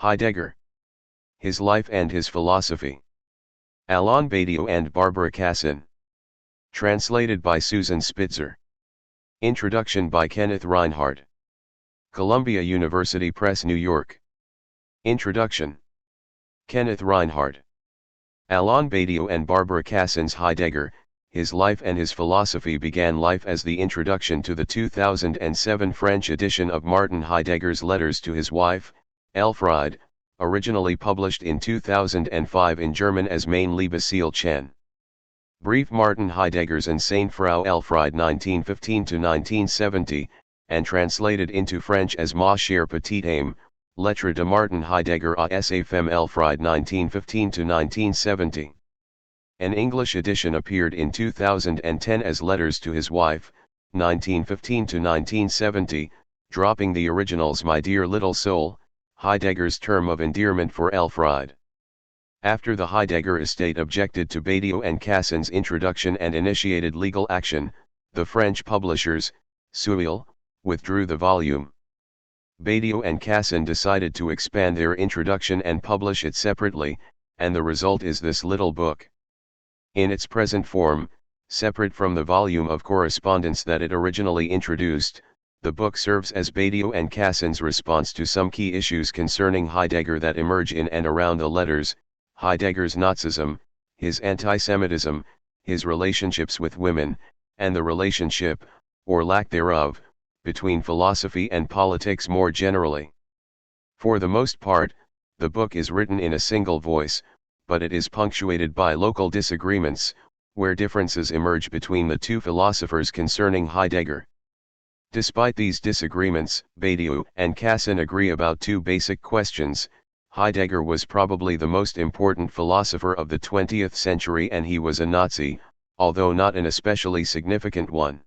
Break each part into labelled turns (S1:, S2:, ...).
S1: Heidegger. His Life and His Philosophy. Alain Badiou and Barbara Cassin. Translated by Susan Spitzer. Introduction by Kenneth Reinhardt. Columbia University Press, New York. Introduction. Kenneth Reinhardt. Alain Badiou and Barbara Cassin's Heidegger, His Life and His Philosophy began life as the introduction to the 2007 French edition of Martin Heidegger's Letters to his wife, Elfriede, originally published in 2005 in German as Mein Liebesziel Chen. Brief Martin Heidegger's and Saint Frau Elfriede 1915–1970, and translated into French as Ma chère petite âme, Lettre de Martin Heidegger à sa femme Elfriede 1915–1970. An English edition appeared in 2010 as Letters to His Wife, 1915–1970, dropping the original's My Dear Little Soul, Heidegger's term of endearment for Elfriede. After the Heidegger estate objected to Badiou and Cassin's introduction and initiated legal action, the French publishers, Seuil, withdrew the volume. Badiou and Cassin decided to expand their introduction and publish it separately, and the result is this little book. In its present form, separate from the volume of correspondence that it originally introduced, the book serves as Badiou and Cassin's response to some key issues concerning Heidegger that emerge in and around the letters: Heidegger's Nazism, his antisemitism, his relationships with women, and the relationship, or lack thereof, between philosophy and politics more generally. For the most part, the book is written in a single voice, but it is punctuated by local disagreements, where differences emerge between the two philosophers concerning Heidegger. Despite these disagreements, Badiou and Cassin agree about two basic questions: Heidegger was probably the most important philosopher of the 20th century and he was a Nazi, although not an especially significant one.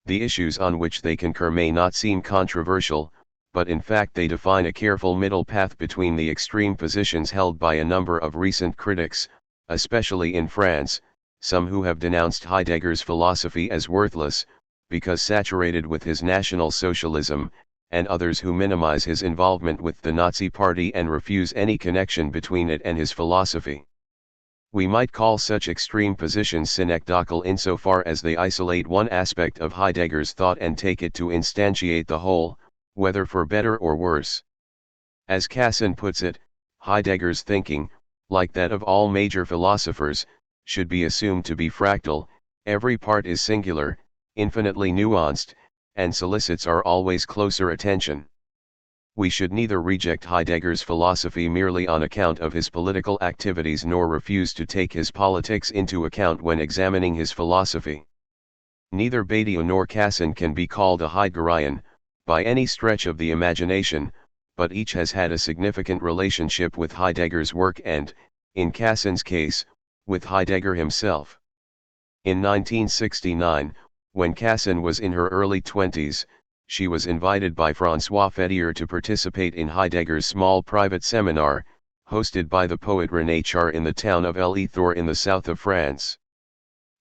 S1: The issues on which they concur may not seem controversial, but in fact they define a careful middle path between the extreme positions held by a number of recent critics, especially in France, some who have denounced Heidegger's philosophy as worthless, because saturated with his National Socialism, and others who minimize his involvement with the Nazi Party and refuse any connection between it and his philosophy. We might call such extreme positions synecdochal insofar as they isolate one aspect of Heidegger's thought and take it to instantiate the whole, whether for better or worse. As Cassin puts it, Heidegger's thinking, like that of all major philosophers, should be assumed to be fractal. Every part is singular, infinitely nuanced, and solicits our always closer attention. We should neither reject Heidegger's philosophy merely on account of his political activities nor refuse to take his politics into account when examining his philosophy. Neither Badiou nor Cassin can be called a Heideggerian, by any stretch of the imagination, but each has had a significant relationship with Heidegger's work and, in Cassin's case, with Heidegger himself. In 1969, when Cassin was in her early 20s, she was invited by François Fédier to participate in Heidegger's small private seminar, hosted by the poet René Char in the town of L'Ethor in the south of France.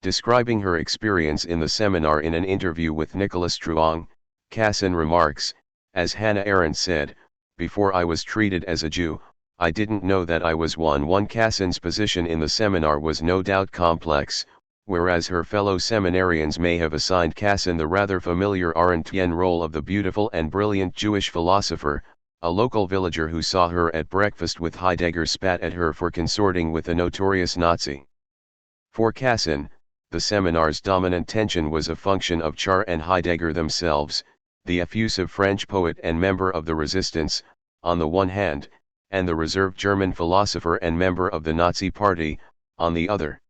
S1: Describing her experience in the seminar in an interview with Nicolas Truong, Cassin remarks, as Hannah Arendt said, "Before I was treated as a Jew, I didn't know that I was one." Cassin's position in the seminar was no doubt complex, whereas her fellow seminarians may have assigned Cassin the rather familiar Arendtienne role of the beautiful and brilliant Jewish philosopher. A local villager who saw her at breakfast with Heidegger spat at her for consorting with a notorious Nazi. For Cassin, the seminar's dominant tension was a function of Char and Heidegger themselves, the effusive French poet and member of the resistance, on the one hand, and the reserved German philosopher and member of the Nazi Party, on the other.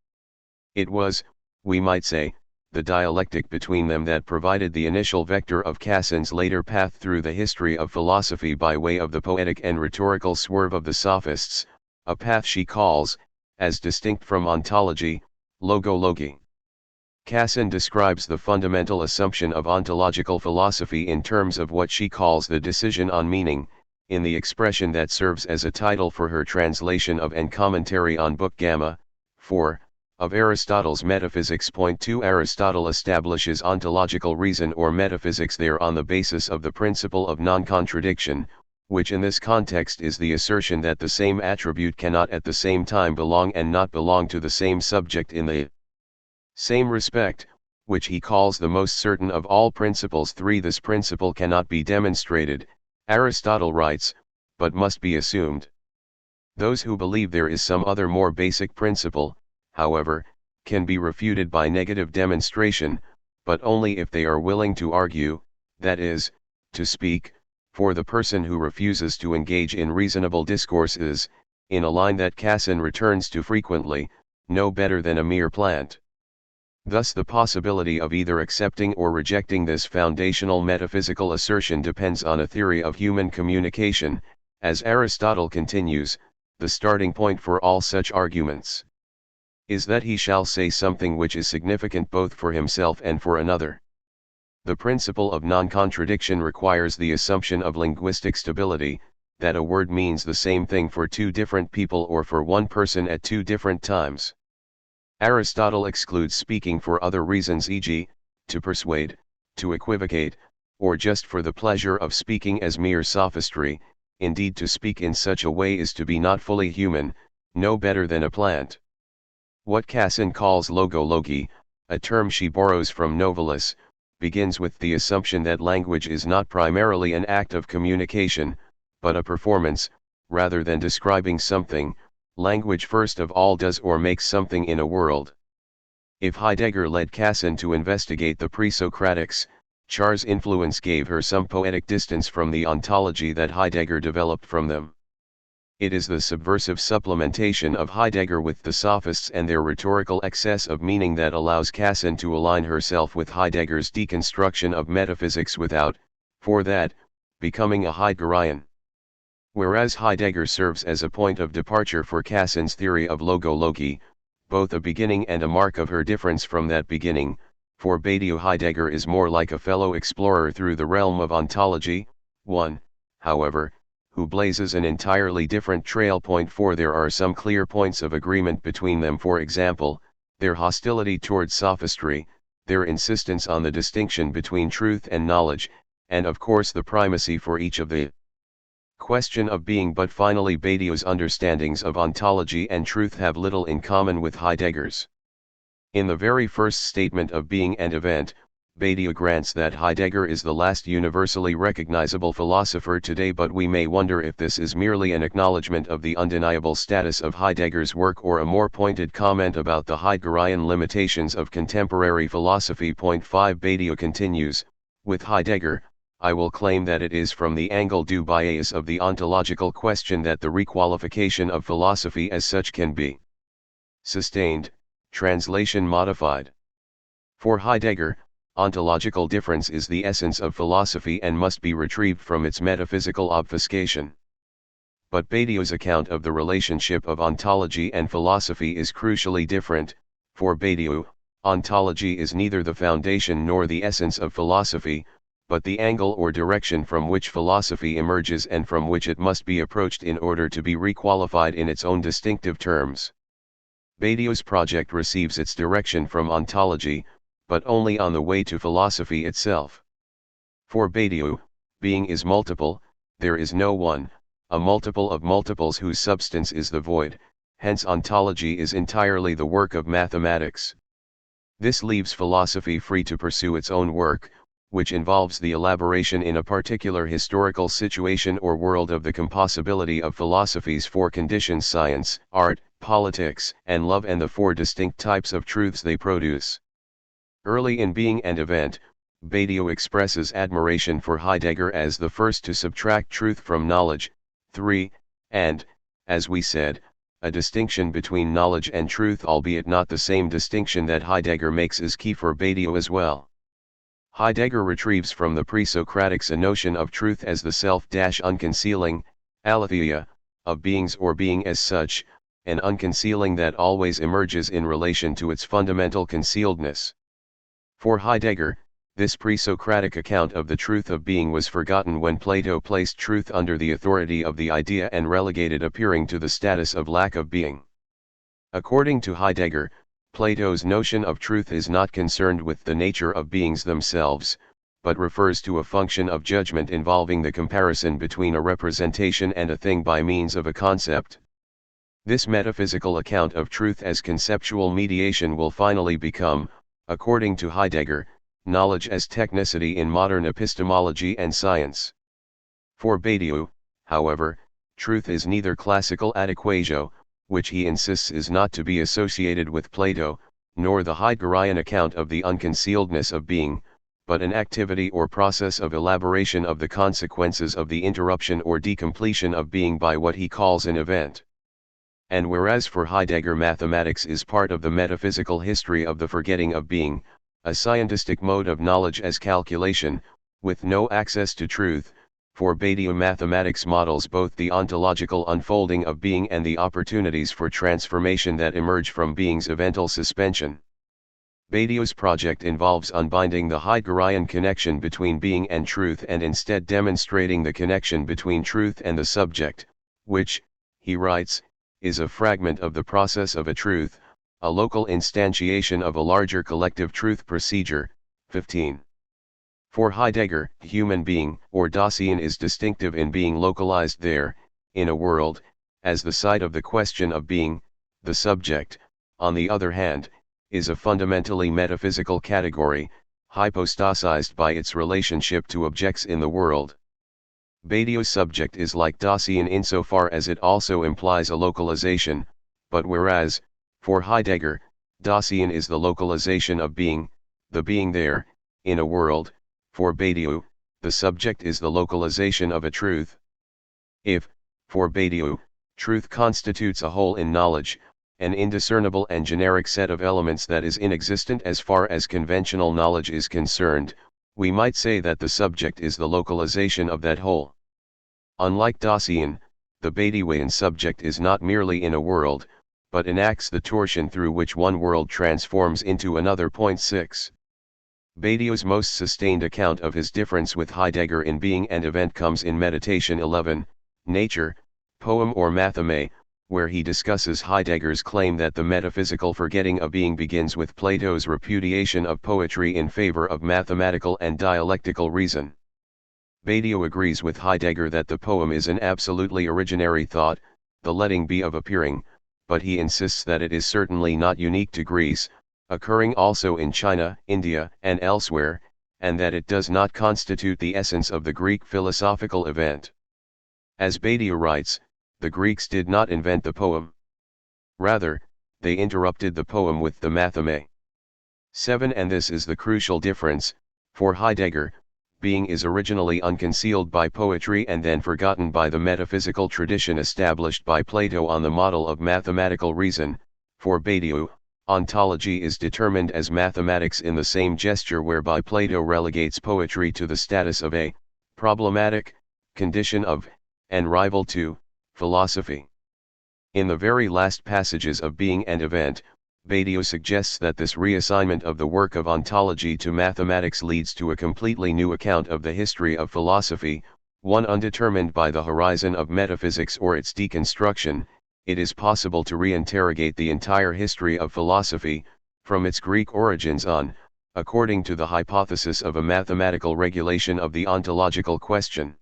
S1: It was, we might say, the dialectic between them that provided the initial vector of Cassin's later path through the history of philosophy by way of the poetic and rhetorical swerve of the sophists, a path she calls, as distinct from ontology, logology. Cassin describes the fundamental assumption of ontological philosophy in terms of what she calls the decision on meaning, in the expression that serves as a title for her translation of and commentary on Book Gamma, 4, of Aristotle's Metaphysics. 2 Aristotle establishes ontological reason or metaphysics there on the basis of the principle of non-contradiction, which in this context is the assertion that the same attribute cannot at the same time belong and not belong to the same subject in the same respect, which he calls the most certain of all principles. 3. This principle cannot be demonstrated, Aristotle writes, but must be assumed. Those who believe there is some other more basic principle, however, can be refuted by negative demonstration, but only if they are willing to argue, that is, to speak, for the person who refuses to engage in reasonable discourse is, in a line that Cassin returns to frequently, no better than a mere plant. Thus the possibility of either accepting or rejecting this foundational metaphysical assertion depends on a theory of human communication. As Aristotle continues, the starting point for all such arguments is that he shall say something which is significant both for himself and for another. The principle of non-contradiction requires the assumption of linguistic stability, that a word means the same thing for two different people or for one person at two different times. Aristotle excludes speaking for other reasons, e.g., to persuade, to equivocate, or just for the pleasure of speaking as mere sophistry. Indeed, to speak in such a way is to be not fully human, no better than a plant. What Cassin calls logology, a term she borrows from Novalis, begins with the assumption that language is not primarily an act of communication, but a performance. Rather than describing something, language first of all does or makes something in a world. If Heidegger led Cassin to investigate the pre-Socratics, Char's influence gave her some poetic distance from the ontology that Heidegger developed from them. It is the subversive supplementation of Heidegger with the sophists and their rhetorical excess of meaning that allows Cassin to align herself with Heidegger's deconstruction of metaphysics without, for that, becoming a Heideggerian. Whereas Heidegger serves as a point of departure for Cassin's theory of logology, both a beginning and a mark of her difference from that beginning. For Badiou, Heidegger is more like a fellow explorer through the realm of ontology, one, however, who blazes an entirely different trail. Point 4. There are some clear points of agreement between them, for example, their hostility towards sophistry, their insistence on the distinction between truth and knowledge, and of course the primacy for each of the question of being. But finally, Badiou's understandings of ontology and truth have little in common with Heidegger's. In the very first statement of being and event, Badiou grants that Heidegger is the last universally recognizable philosopher today, but we may wonder if this is merely an acknowledgement of the undeniable status of Heidegger's work or a more pointed comment about the Heideggerian limitations of contemporary philosophy. Point 5. Badiou continues, with Heidegger, I will claim that it is from the angle du biais of the ontological question that the requalification of philosophy as such can be sustained. Translation modified. For Heidegger, ontological difference is the essence of philosophy and must be retrieved from its metaphysical obfuscation. But Badiou's account of the relationship of ontology and philosophy is crucially different. For Badiou, ontology is neither the foundation nor the essence of philosophy, but the angle or direction from which philosophy emerges and from which it must be approached in order to be requalified in its own distinctive terms. Badiou's project receives its direction from ontology, but only on the way to philosophy itself. For Badiou, being is multiple, there is no one, a multiple of multiples whose substance is the void, hence ontology is entirely the work of mathematics. This leaves philosophy free to pursue its own work, which involves the elaboration in a particular historical situation or world of the compossibility of philosophies for conditions: science, art, politics, and love, and the four distinct types of truths they produce. Early in Being and Event, Badiou expresses admiration for Heidegger as the first to subtract truth from knowledge. 3. And, as we said, a distinction between knowledge and truth, albeit not the same distinction that Heidegger makes, is key for Badiou as well. Heidegger retrieves from the pre-Socratics a notion of truth as the self-unconcealing, aletheia, of beings or being as such, an unconcealing that always emerges in relation to its fundamental concealedness. For Heidegger, this pre-Socratic account of the truth of being was forgotten when Plato placed truth under the authority of the idea and relegated appearing to the status of lack of being. According to Heidegger, Plato's notion of truth is not concerned with the nature of beings themselves, but refers to a function of judgment involving the comparison between a representation and a thing by means of a concept. This metaphysical account of truth as conceptual mediation will finally become, according to Heidegger, knowledge as technicity in modern epistemology and science. For Badiou, however, truth is neither classical adequatio, which he insists is not to be associated with Plato, nor the Heideggerian account of the unconcealedness of being, but an activity or process of elaboration of the consequences of the interruption or decompletion of being by what he calls an event. And whereas for Heidegger mathematics is part of the metaphysical history of the forgetting of being, a scientistic mode of knowledge as calculation, with no access to truth, for Badiou mathematics models both the ontological unfolding of being and the opportunities for transformation that emerge from being's evental suspension. Badiou's project involves unbinding the Heideggerian connection between being and truth and instead demonstrating the connection between truth and the subject, which, he writes, is a fragment of the process of a truth, a local instantiation of a larger collective truth procedure. 15. For Heidegger, human being, or Dasein, is distinctive in being localized there, in a world, as the site of the question of being. The subject, on the other hand, is a fundamentally metaphysical category, hypostasized by its relationship to objects in the world. Badiou's subject is like Dasein insofar as it also implies a localization, but whereas, for Heidegger, Dasein is the localization of being, the being there, in a world, for Badiou, the subject is the localization of a truth. If, for Badiou, truth constitutes a whole in knowledge, an indiscernible and generic set of elements that is inexistent as far as conventional knowledge is concerned, we might say that the subject is the localization of that whole. Unlike Dasein, the Badiouian subject is not merely in a world, but enacts the torsion through which one world transforms into another. 6. Badiou's most sustained account of his difference with Heidegger in being and event comes in Meditation 11, Nature, Poem or Matheme, where he discusses Heidegger's claim that the metaphysical forgetting of being begins with Plato's repudiation of poetry in favor of mathematical and dialectical reason. Badiou agrees with Heidegger that the poem is an absolutely originary thought, the letting be of appearing, but he insists that it is certainly not unique to Greece, occurring also in China, India, and elsewhere, and that it does not constitute the essence of the Greek philosophical event. As Badiou writes, the Greeks did not invent the poem. Rather, they interrupted the poem with the matheme. 7. And this is the crucial difference. For Heidegger, being is originally unconcealed by poetry and then forgotten by the metaphysical tradition established by Plato on the model of mathematical reason. For Badiou, ontology is determined as mathematics in the same gesture whereby Plato relegates poetry to the status of a problematic condition of, and rival to, philosophy. In the very last passages of Being and Event, Badiou suggests that this reassignment of the work of ontology to mathematics leads to a completely new account of the history of philosophy, one undetermined by the horizon of metaphysics or its deconstruction. It is possible to reinterrogate the entire history of philosophy, from its Greek origins on, according to the hypothesis of a mathematical regulation of the ontological question.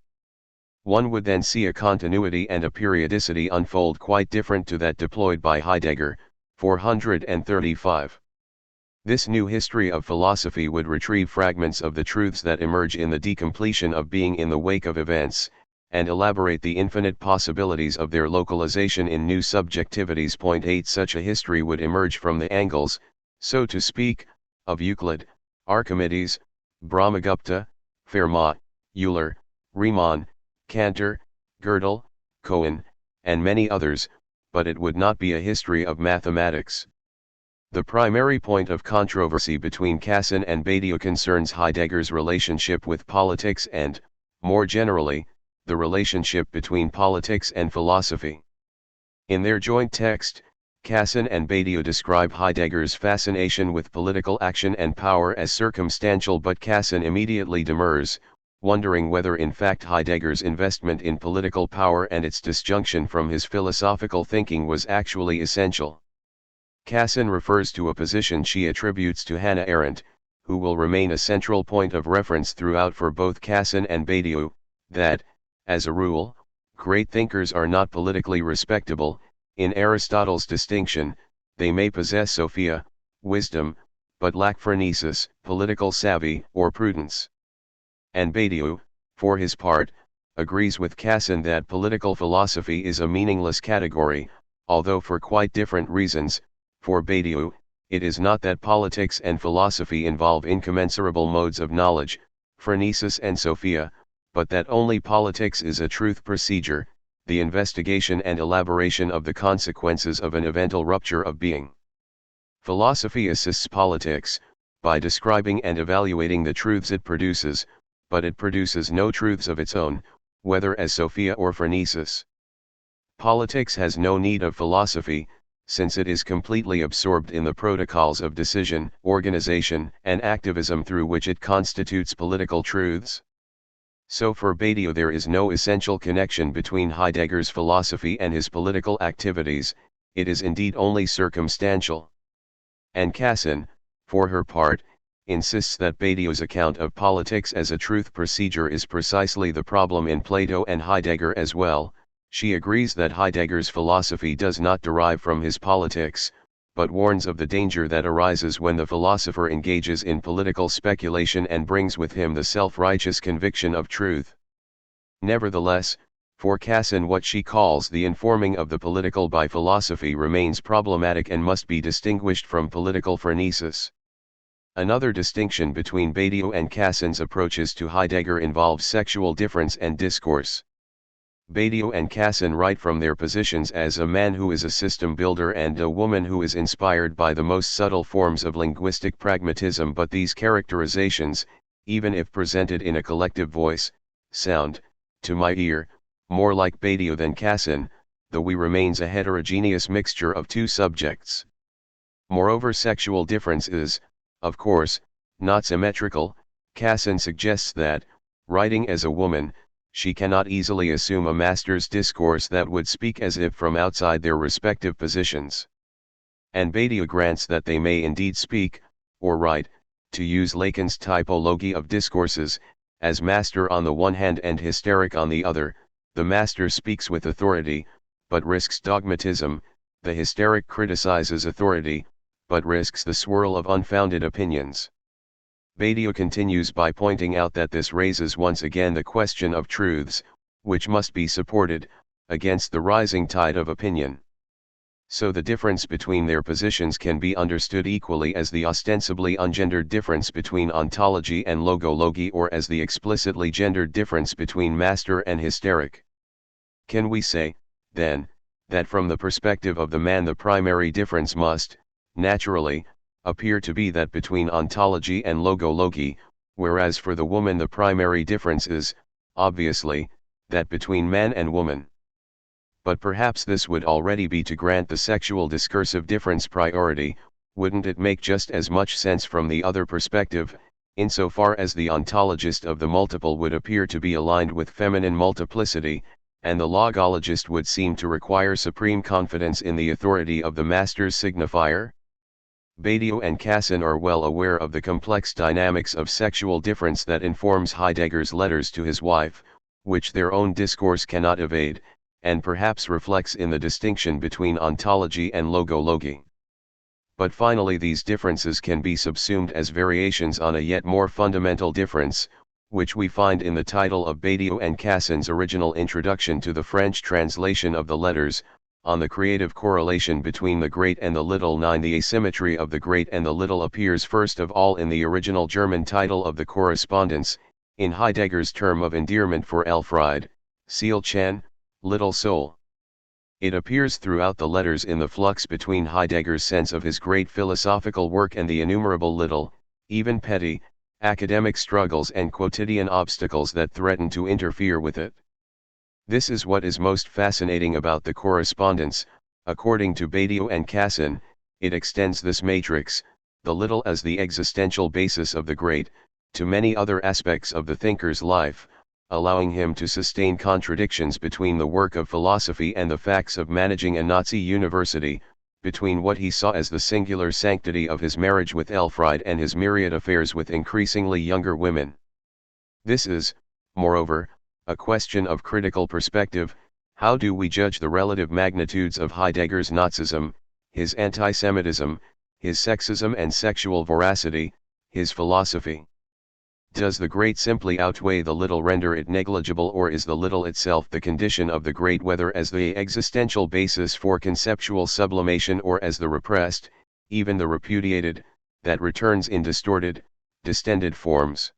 S1: One would then see a continuity and a periodicity unfold quite different to that deployed by Heidegger. 435. This new history of philosophy would retrieve fragments of the truths that emerge in the decompletion of being in the wake of events, and elaborate the infinite possibilities of their localization in new subjectivities. 8. Such a history would emerge from the angles, so to speak, of Euclid, Archimedes, Brahmagupta, Fermat, Euler, Riemann, Cantor, Gödel, Cohen, and many others, but it would not be a history of mathematics. The primary point of controversy between Cassin and Badiou concerns Heidegger's relationship with politics and, more generally, the relationship between politics and philosophy. In their joint text, Cassin and Badiou describe Heidegger's fascination with political action and power as circumstantial, but Cassin immediately demurs, wondering whether in fact Heidegger's investment in political power and its disjunction from his philosophical thinking was actually essential. Cassin refers to a position she attributes to Hannah Arendt, who will remain a central point of reference throughout for both Cassin and Badiou, that, as a rule, great thinkers are not politically respectable. In Aristotle's distinction, they may possess Sophia, wisdom, but lack phronesis, political savvy, or prudence. And Badiou, for his part, agrees with Cassin that political philosophy is a meaningless category, although for quite different reasons. For Badiou, it is not that politics and philosophy involve incommensurable modes of knowledge, phronesis and Sophia, but that only politics is a truth procedure, the investigation and elaboration of the consequences of an eventual rupture of being. Philosophy assists politics, by describing and evaluating the truths it produces, but it produces no truths of its own, whether as Sophia or phronesis. Politics has no need of philosophy, since it is completely absorbed in the protocols of decision, organization, and activism through which it constitutes political truths. So for Badiou there is no essential connection between Heidegger's philosophy and his political activities, it is indeed only circumstantial. And Cassin, for her part, insists that Badiou's account of politics as a truth procedure is precisely the problem in Plato and Heidegger as well. She agrees that Heidegger's philosophy does not derive from his politics, but warns of the danger that arises when the philosopher engages in political speculation and brings with him the self-righteous conviction of truth. Nevertheless, for Cassin what she calls the informing of the political by philosophy remains problematic and must be distinguished from political phronesis. Another distinction between Badiou and Cassin's approaches to Heidegger involves sexual difference and discourse. Badiou and Cassin write from their positions as a man who is a system builder and a woman who is inspired by the most subtle forms of linguistic pragmatism, but these characterizations, even if presented in a collective voice, sound, to my ear, more like Badiou than Cassin, though we remains a heterogeneous mixture of two subjects. Moreover, sexual difference is, of course, not symmetrical. Cassin suggests that, writing as a woman, she cannot easily assume a master's discourse that would speak as if from outside their respective positions. And Badiou grants that they may indeed speak, or write, to use Lacan's typology of discourses, as master on the one hand and hysteric on the other. The master speaks with authority, but risks dogmatism, the hysteric criticizes authority, but risks the swirl of unfounded opinions. Badiou continues by pointing out that this raises once again the question of truths, which must be supported, against the rising tide of opinion. So the difference between their positions can be understood equally as the ostensibly ungendered difference between ontology and logology, or as the explicitly gendered difference between master and hysteric. Can we say, then, that from the perspective of the man the primary difference must, naturally, appear to be that between ontology and logology, whereas for the woman the primary difference is, obviously, that between man and woman? But perhaps this would already be to grant the sexual discursive difference priority. Wouldn't it make just as much sense from the other perspective, insofar as the ontologist of the multiple would appear to be aligned with feminine multiplicity, and the logologist would seem to require supreme confidence in the authority of the master's signifier? Badiou and Cassin are well aware of the complex dynamics of sexual difference that informs Heidegger's letters to his wife, which their own discourse cannot evade, and perhaps reflects in the distinction between ontology and logology. But finally these differences can be subsumed as variations on a yet more fundamental difference, which we find in the title of Badiou and Cassin's original introduction to the French translation of the letters, on the creative correlation between the great and the little. 9. The asymmetry of the great and the little appears first of all in the original German title of the correspondence, in Heidegger's term of endearment for Elfriede, Seelchen, little soul. It appears throughout the letters in the flux between Heidegger's sense of his great philosophical work and the innumerable little, even petty, academic struggles and quotidian obstacles that threaten to interfere with it. This is what is most fascinating about the correspondence. According to Badiou and Cassin, it extends this matrix, the little as the existential basis of the great, to many other aspects of the thinker's life, allowing him to sustain contradictions between the work of philosophy and the facts of managing a Nazi university, between what he saw as the singular sanctity of his marriage with Elfriede and his myriad affairs with increasingly younger women. This is, moreover, a question of critical perspective. How do we judge the relative magnitudes of Heidegger's Nazism, his anti-Semitism, his sexism and sexual voracity, his philosophy? Does the great simply outweigh the little, render it negligible, or is the little itself the condition of the great, whether as the existential basis for conceptual sublimation or as the repressed, even the repudiated, that returns in distorted, distended forms?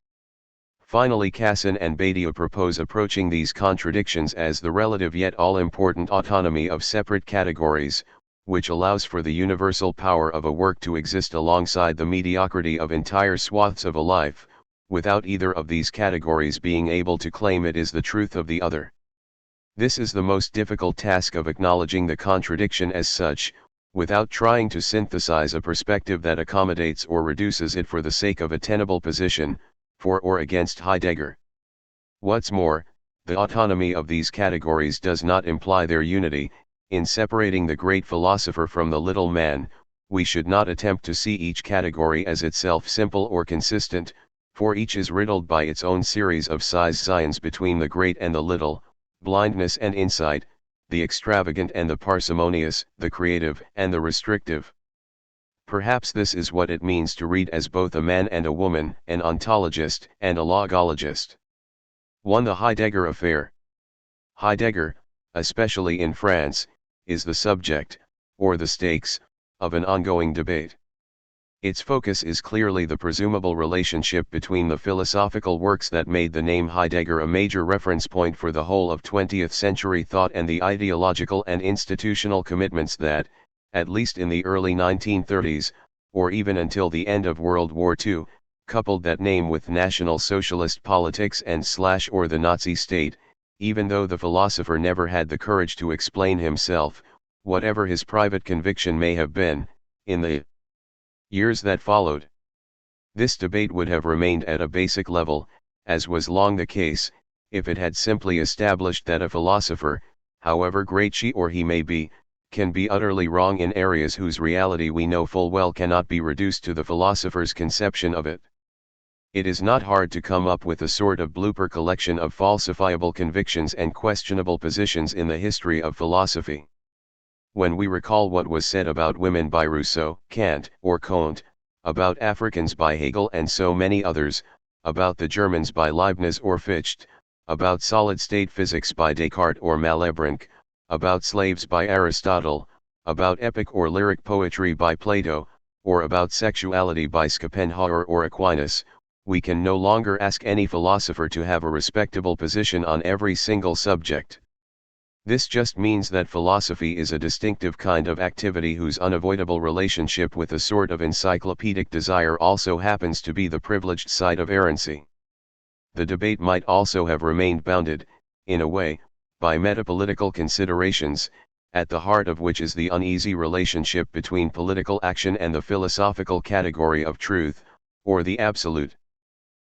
S1: Finally, Cassin and Badiou propose approaching these contradictions as the relative yet all-important autonomy of separate categories, which allows for the universal power of a work to exist alongside the mediocrity of entire swaths of a life, without either of these categories being able to claim it is the truth of the other. This is the most difficult task of acknowledging the contradiction as such, without trying to synthesize a perspective that accommodates or reduces it for the sake of a tenable position, for or against Heidegger. What's more, the autonomy of these categories does not imply their unity. In separating the great philosopher from the little man, we should not attempt to see each category as itself simple or consistent, for each is riddled by its own series of scions between the great and the little, blindness and insight, the extravagant and the parsimonious, the creative and the restrictive. Perhaps this is what it means to read as both a man and a woman, an ontologist and a logologist. 1. The Heidegger affair. Heidegger, especially in France, is the subject, or the stakes, of an ongoing debate. Its focus is clearly the presumable relationship between the philosophical works that made the name Heidegger a major reference point for the whole of 20th century thought and the ideological and institutional commitments that, at least in the early 1930s, or even until the end of World War II, coupled that name with National Socialist politics and / or the Nazi state, even though the philosopher never had the courage to explain himself, whatever his private conviction may have been, in the years that followed. This debate would have remained at a basic level, as was long the case, if it had simply established that a philosopher, however great she or he may be, can be utterly wrong in areas whose reality we know full well cannot be reduced to the philosopher's conception of it. It is not hard to come up with a sort of blooper collection of falsifiable convictions and questionable positions in the history of philosophy. When we recall what was said about women by Rousseau, Kant, or Comte, about Africans by Hegel and so many others, about the Germans by Leibniz or Fichte, about solid-state physics by Descartes or Malebranche, about slaves by Aristotle, about epic or lyric poetry by Plato, or about sexuality by Schopenhauer or Aquinas, we can no longer ask any philosopher to have a respectable position on every single subject. This just means that philosophy is a distinctive kind of activity whose unavoidable relationship with a sort of encyclopedic desire also happens to be the privileged side of errancy. The debate might also have remained bounded, in a way, by metapolitical considerations, at the heart of which is the uneasy relationship between political action and the philosophical category of truth, or the absolute.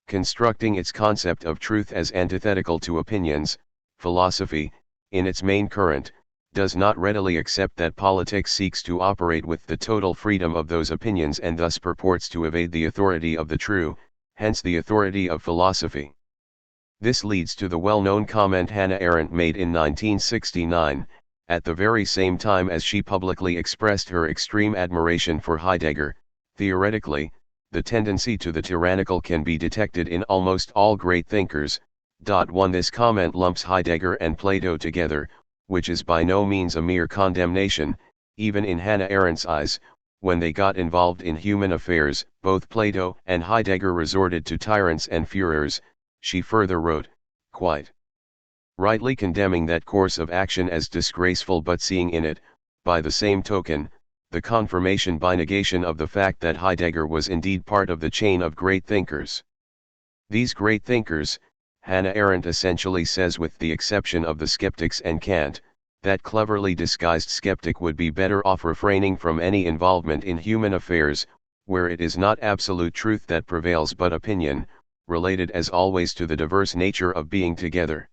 S1: Constructing its concept of truth as antithetical to opinions, philosophy, in its main current, does not readily accept that politics seeks to operate with the total freedom of those opinions and thus purports to evade the authority of the true, hence the authority of philosophy. This leads to the well-known comment Hannah Arendt made in 1969, at the very same time as she publicly expressed her extreme admiration for Heidegger. Theoretically, the tendency to the tyrannical can be detected in almost all great thinkers. 1. This comment lumps Heidegger and Plato together, which is by no means a mere condemnation. Even in Hannah Arendt's eyes, when they got involved in human affairs, both Plato and Heidegger resorted to tyrants and Führers. She further wrote, quite rightly condemning that course of action as disgraceful, but seeing in it, by the same token, the confirmation by negation of the fact that Heidegger was indeed part of the chain of great thinkers. These great thinkers, Hannah Arendt essentially says, with the exception of the skeptics and Kant, that cleverly disguised skeptic would be better off refraining from any involvement in human affairs, where it is not absolute truth that prevails but opinion, related as always to the diverse nature of being together.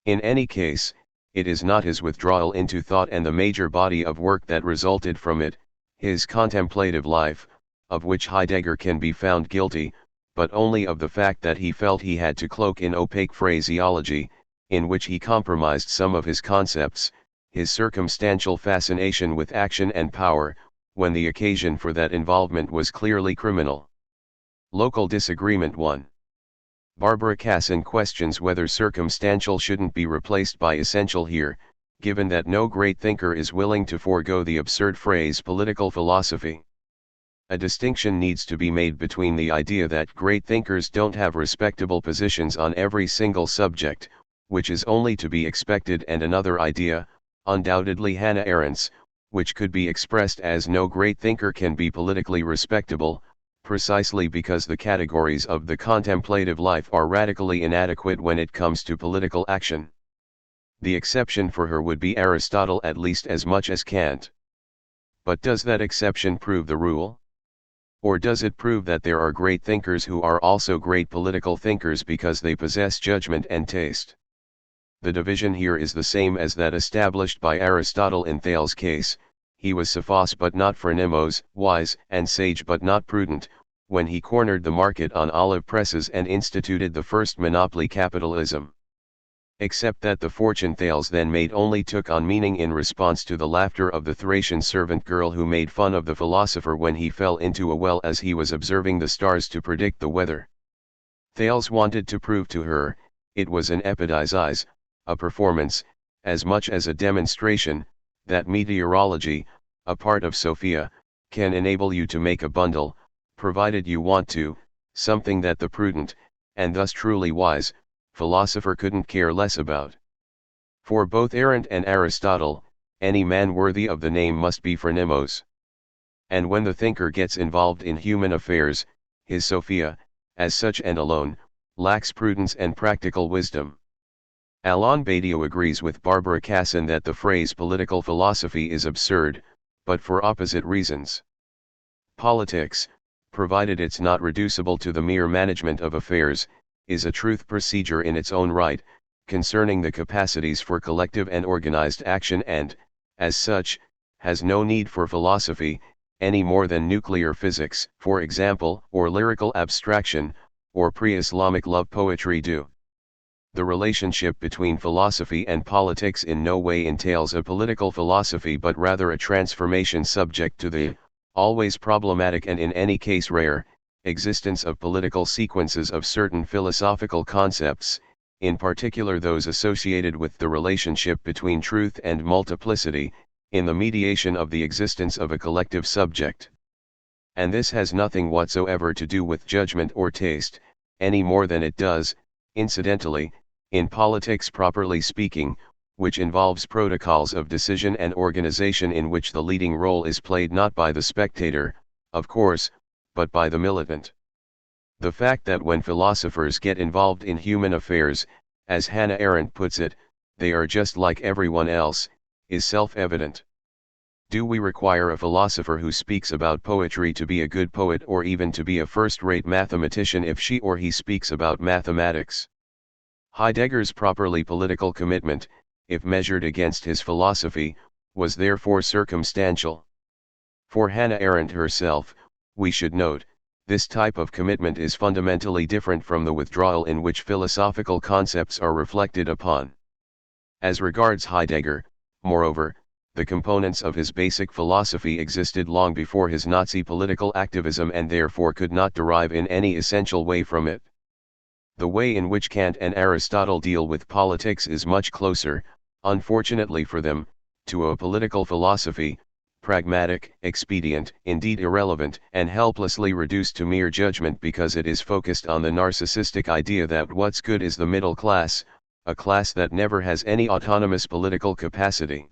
S1: In any case, it is not his withdrawal into thought and the major body of work that resulted from it, his contemplative life, of which Heidegger can be found guilty, but only of the fact that he felt he had to cloak in opaque phraseology, in which he compromised some of his concepts, his circumstantial fascination with action and power, when the occasion for that involvement was clearly criminal. Local disagreement 1. Barbara Cassin questions whether circumstantial shouldn't be replaced by essential here, given that no great thinker is willing to forego the absurd phrase political philosophy. A distinction needs to be made between the idea that great thinkers don't have respectable positions on every single subject, which is only to be expected, and another idea, undoubtedly Hannah Arendt's, which could be expressed as no great thinker can be politically respectable, precisely because the categories of the contemplative life are radically inadequate when it comes to political action. The exception for her would be Aristotle at least as much as Kant. But does that exception prove the rule? Or does it prove that there are great thinkers who are also great political thinkers because they possess judgment and taste? The division here is the same as that established by Aristotle in Thales' case. He was sophos but not phronimos, wise and sage but not prudent, when he cornered the market on olive presses and instituted the first monopoly capitalism. Except that the fortune Thales then made only took on meaning in response to the laughter of the Thracian servant girl who made fun of the philosopher when he fell into a well as he was observing the stars to predict the weather. Thales wanted to prove to her, it was an epidizis, a performance, as much as a demonstration, that meteorology, a part of Sophia, can enable you to make a bundle, provided you want to, something that the prudent, and thus truly wise, philosopher couldn't care less about. For both Arendt and Aristotle, any man worthy of the name must be phronimos. And when the thinker gets involved in human affairs, his Sophia, as such and alone, lacks prudence and practical wisdom. Alain Badiou agrees with Barbara Cassin that the phrase political philosophy is absurd, but for opposite reasons. Politics, provided it's not reducible to the mere management of affairs, is a truth procedure in its own right, concerning the capacities for collective and organized action and, as such, has no need for philosophy, any more than nuclear physics, for example, or lyrical abstraction, or pre-Islamic love poetry do. The relationship between philosophy and politics in no way entails a political philosophy but rather a transformation subject to the, always problematic and in any case rare, existence of political sequences of certain philosophical concepts, in particular those associated with the relationship between truth and multiplicity, in the mediation of the existence of a collective subject. And this has nothing whatsoever to do with judgment or taste, any more than it does, incidentally, in politics properly speaking, which involves protocols of decision and organization in which the leading role is played not by the spectator, of course, but by the militant. The fact that when philosophers get involved in human affairs, as Hannah Arendt puts it, they are just like everyone else, is self-evident. Do we require a philosopher who speaks about poetry to be a good poet or even to be a first-rate mathematician if she or he speaks about mathematics? Heidegger's properly political commitment, if measured against his philosophy, was therefore circumstantial. For Hannah Arendt herself, we should note, this type of commitment is fundamentally different from the withdrawal in which philosophical concepts are reflected upon. As regards Heidegger, moreover, the components of his basic philosophy existed long before his Nazi political activism and therefore could not derive in any essential way from it. The way in which Kant and Aristotle deal with politics is much closer, unfortunately for them, to a political philosophy, pragmatic, expedient, indeed irrelevant, and helplessly reduced to mere judgment because it is focused on the narcissistic idea that what's good is the middle class, a class that never has any autonomous political capacity.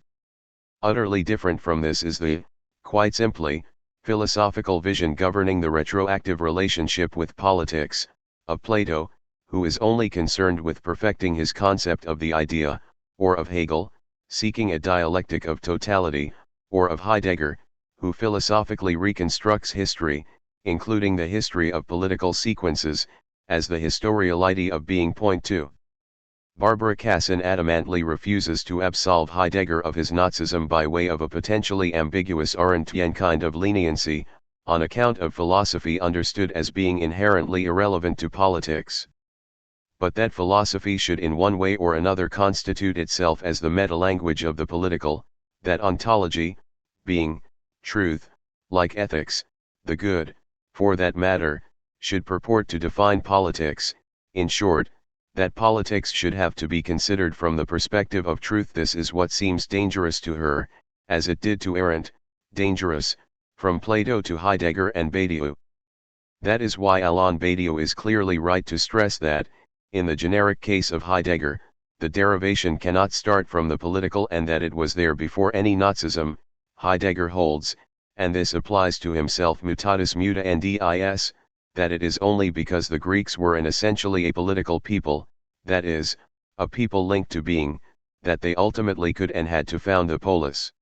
S1: Utterly different from this is the, quite simply, philosophical vision governing the retroactive relationship with politics, of Plato, who is only concerned with perfecting his concept of the idea, or of Hegel, seeking a dialectic of totality, or of Heidegger, who philosophically reconstructs history, including the history of political sequences, as the historiality of being. 2. Barbara Cassin adamantly refuses to absolve Heidegger of his Nazism by way of a potentially ambiguous Arendtian kind of leniency, on account of philosophy understood as being inherently irrelevant to politics. But that philosophy should in one way or another constitute itself as the meta-language of the political, that ontology, being, truth, like ethics, the good, for that matter, should purport to define politics, in short, that politics should have to be considered from the perspective of truth. This is what seems dangerous to her, as it did to Arendt, dangerous, from Plato to Heidegger and Badiou. That is why Alain Badiou is clearly right to stress that, in the generic case of Heidegger, the derivation cannot start from the political and that it was there before any Nazism. Heidegger holds, and this applies to himself mutatis mutandis, that it is only because the Greeks were an essentially apolitical people, that is, a people linked to being, that they ultimately could and had to found the polis.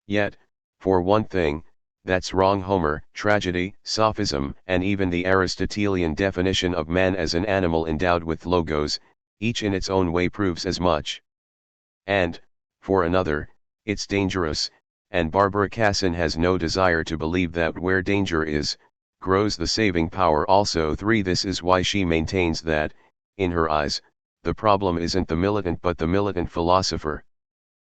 S1: Yet, for one thing, that's wrong. Homer, tragedy, sophism, and even the Aristotelian definition of man as an animal endowed with logos, each in its own way proves as much. And, for another, it's dangerous, and Barbara Cassin has no desire to believe that where danger is, grows the saving power also. 3. This is why she maintains that, in her eyes, the problem isn't the militant but the militant philosopher.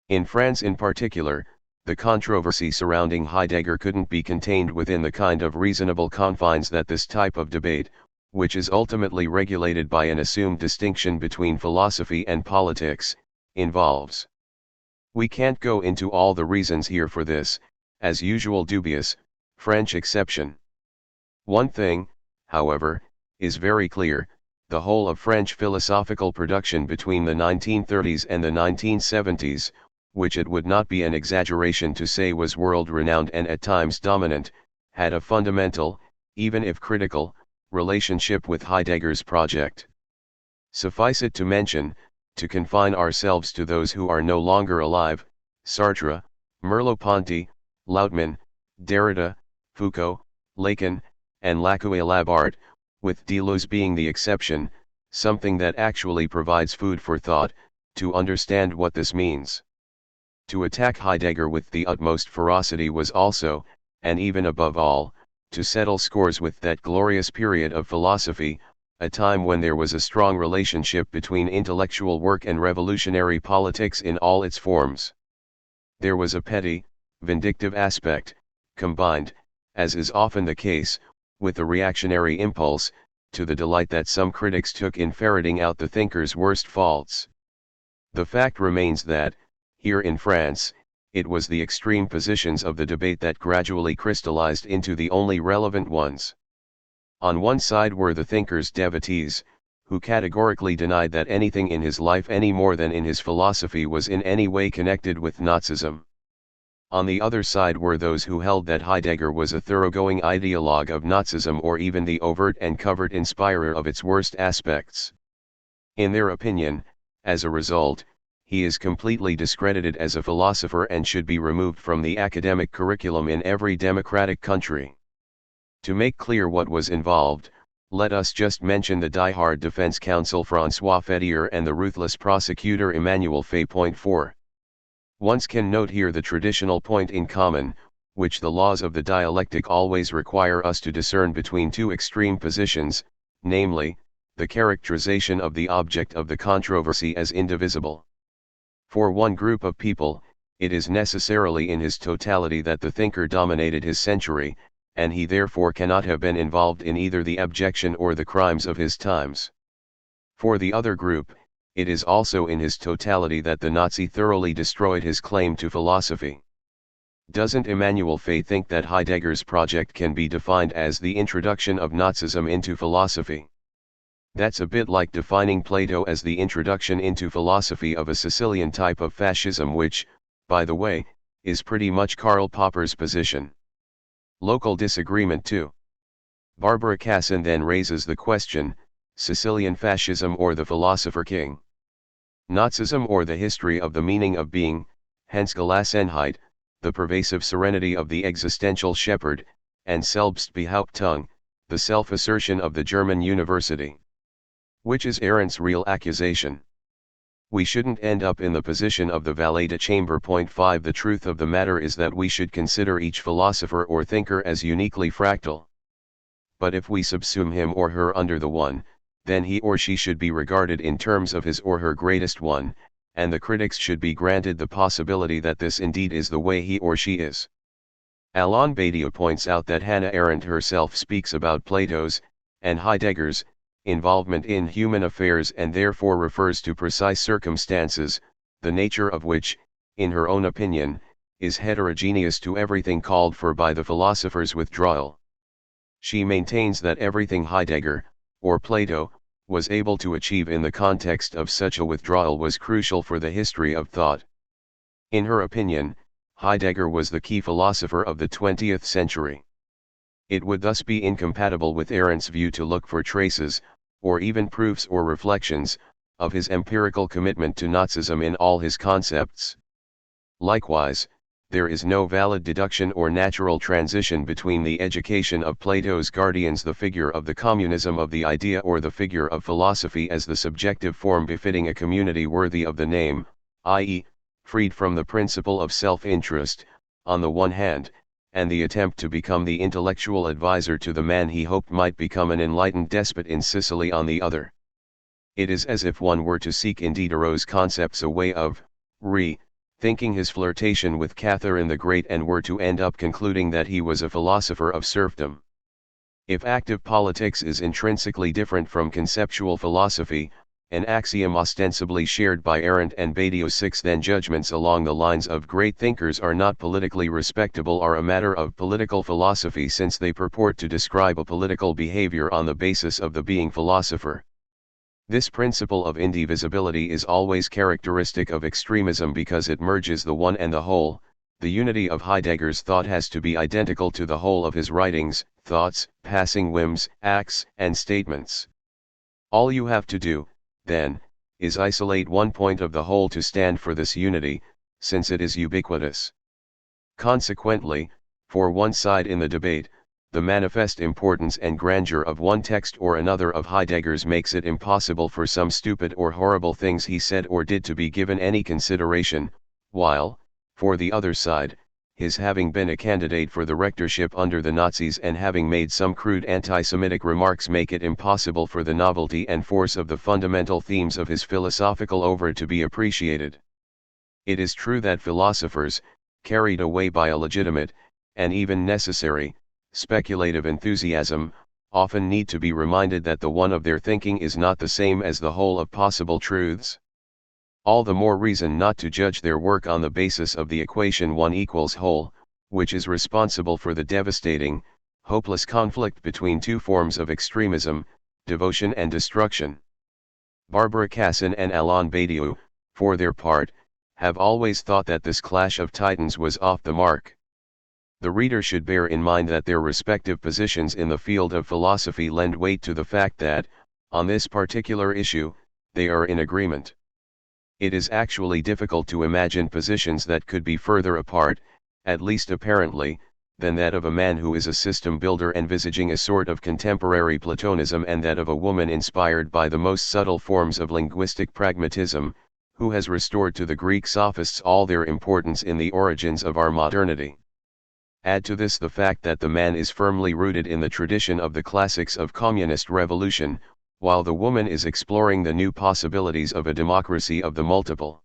S1: In France in particular, the controversy surrounding Heidegger couldn't be contained within the kind of reasonable confines that this type of debate, which is ultimately regulated by an assumed distinction between philosophy and politics, involves. We can't go into all the reasons here for this, as usual dubious, French exception. One thing, however, is very clear: the whole of French philosophical production between the 1930s and the 1970s, which it would not be an exaggeration to say was world-renowned and at times dominant, had a fundamental, even if critical, relationship with Heidegger's project. Suffice it to mention, to confine ourselves to those who are no longer alive, Sartre, Merleau-Ponty, Lautmann, Derrida, Foucault, Lacan, and Lacan-Labart, with Deleuze being the exception, something that actually provides food for thought, to understand what this means. To attack Heidegger with the utmost ferocity was also, and even above all, to settle scores with that glorious period of philosophy, a time when there was a strong relationship between intellectual work and revolutionary politics in all its forms. There was a petty, vindictive aspect, combined, as is often the case, with a reactionary impulse, to the delight that some critics took in ferreting out the thinker's worst faults. The fact remains that, here in France, it was the extreme positions of the debate that gradually crystallized into the only relevant ones. On one side were the thinker's devotees, who categorically denied that anything in his life any more than in his philosophy was in any way connected with Nazism. On the other side were those who held that Heidegger was a thoroughgoing ideologue of Nazism or even the overt and covert inspirer of its worst aspects. In their opinion, as a result, he is completely discredited as a philosopher and should be removed from the academic curriculum in every democratic country. To make clear what was involved, let us just mention the die-hard defense counsel François Fedier and the ruthless prosecutor Emmanuel Faye. 4. One can note here the traditional point in common, which the laws of the dialectic always require us to discern between two extreme positions, namely, the characterization of the object of the controversy as indivisible. For one group of people, it is necessarily in his totality that the thinker dominated his century, and he therefore cannot have been involved in either the abjection or the crimes of his times. For the other group, it is also in his totality that the Nazi thoroughly destroyed his claim to philosophy. Doesn't Emmanuel Faye think that Heidegger's project can be defined as the introduction of Nazism into philosophy? That's a bit like defining Plato as the introduction into philosophy of a Sicilian type of fascism, which, by the way, is pretty much Karl Popper's position. Local disagreement too. Barbara Cassin then raises the question: Sicilian fascism or the philosopher king? Nazism or the history of the meaning of being, hence Gelassenheit, the pervasive serenity of the existential shepherd, and Selbstbehauptung, the self-assertion of the German university. Which is Arendt's real accusation? We shouldn't end up in the position of the valet de chambre. Point 5 The truth of the matter is that we should consider each philosopher or thinker as uniquely fractal. But if we subsume him or her under the one, then he or she should be regarded in terms of his or her greatest one, and the critics should be granted the possibility that this indeed is the way he or she is. Alain Badiou points out that Hannah Arendt herself speaks about Plato's, and Heidegger's, involvement in human affairs and therefore refers to precise circumstances, the nature of which, in her own opinion, is heterogeneous to everything called for by the philosopher's withdrawal. She maintains that everything Heidegger, or Plato, was able to achieve in the context of such a withdrawal was crucial for the history of thought. In her opinion, Heidegger was the key philosopher of the 20th century. It would thus be incompatible with Arendt's view to look for traces, or even proofs or reflections, of his empirical commitment to Nazism in all his concepts. Likewise, there is no valid deduction or natural transition between the education of Plato's guardians, the figure of the communism of the idea, or the figure of philosophy as the subjective form befitting a community worthy of the name, i.e., freed from the principle of self-interest, on the one hand, and the attempt to become the intellectual advisor to the man he hoped might become an enlightened despot in Sicily on the other. It is as if one were to seek in Diderot's concepts a way of thinking his flirtation with Catherine the Great and were to end up concluding that he was a philosopher of serfdom. If active politics is intrinsically different from conceptual philosophy, an axiom ostensibly shared by Arendt and Badiou, 6 then judgments along the lines of great thinkers are not politically respectable, are a matter of political philosophy, since they purport to describe a political behavior on the basis of the being philosopher. This principle of indivisibility is always characteristic of extremism because it merges the one and the whole. The unity of Heidegger's thought has to be identical to the whole of his writings, thoughts, passing whims, acts, and statements. All you have to do, then, is isolate one point of the whole to stand for this unity, since it is ubiquitous. Consequently, for one side in the debate, the manifest importance and grandeur of one text or another of Heidegger's makes it impossible for some stupid or horrible things he said or did to be given any consideration, while, for the other side, his having been a candidate for the rectorship under the Nazis and having made some crude anti-Semitic remarks make it impossible for the novelty and force of the fundamental themes of his philosophical oeuvre to be appreciated. It is true that philosophers, carried away by a legitimate, and even necessary, speculative enthusiasm, often need to be reminded that the one of their thinking is not the same as the whole of possible truths. All the more reason not to judge their work on the basis of the equation 1 equals whole, which is responsible for the devastating, hopeless conflict between two forms of extremism, devotion and destruction. Barbara Cassin and Alain Badiou, for their part, have always thought that this clash of titans was off the mark. The reader should bear in mind that their respective positions in the field of philosophy lend weight to the fact that, on this particular issue, they are in agreement. It is actually difficult to imagine positions that could be further apart, at least apparently, than that of a man who is a system builder envisaging a sort of contemporary Platonism, and that of a woman inspired by the most subtle forms of linguistic pragmatism, who has restored to the Greek sophists all their importance in the origins of our modernity. Add to this the fact that the man is firmly rooted in the tradition of the classics of communist revolution, while the woman is exploring the new possibilities of a democracy of the multiple.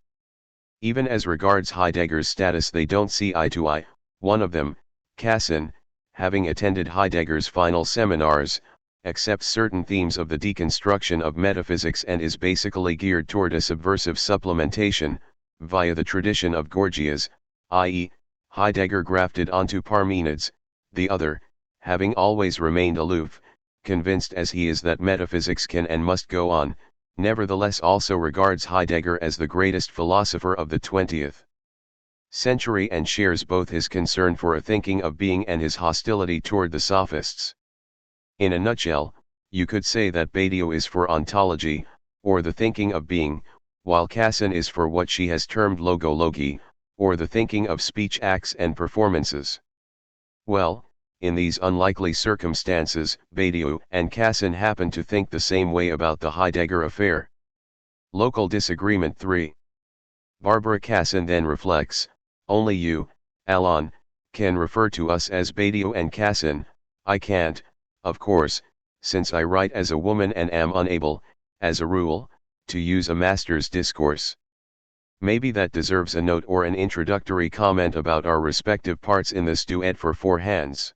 S1: Even as regards Heidegger's status, they don't see eye to eye. One of them, Cassin, having attended Heidegger's final seminars, accepts certain themes of the deconstruction of metaphysics and is basically geared toward a subversive supplementation, via the tradition of Gorgias, i.e., Heidegger grafted onto Parmenides. The other, having always remained aloof, convinced as he is that metaphysics can and must go on, nevertheless also regards Heidegger as the greatest philosopher of the 20th century and shares both his concern for a thinking of being and his hostility toward the sophists. In a nutshell, you could say that Badiou is for ontology, or the thinking of being, while Cassin is for what she has termed logology, or the thinking of speech, acts and performances. Well, in these unlikely circumstances, Badiou and Cassin happen to think the same way about the Heidegger affair. Local disagreement 3. Barbara Cassin then reflects, only you, Alon, can refer to us as badiou and Cassin. I can't, of course, since I write as a woman and am unable, as a rule, to use a master's discourse. Maybe that deserves a note or an introductory comment about our respective parts in this duet for four hands.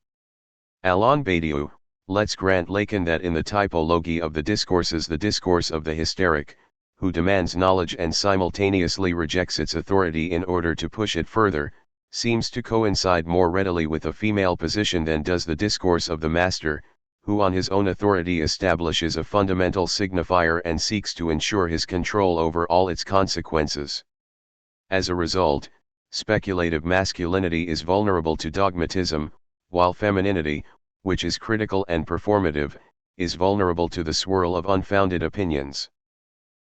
S1: Alon badiou, let's grant Lacan that in the typology of the discourses the discourse of the hysteric, who demands knowledge and simultaneously rejects its authority in order to push it further, seems to coincide more readily with a female position than does the discourse of the master, who on his own authority establishes a fundamental signifier and seeks to ensure his control over all its consequences. As a result, speculative masculinity is vulnerable to dogmatism, while femininity, which is critical and performative, is vulnerable to the swirl of unfounded opinions.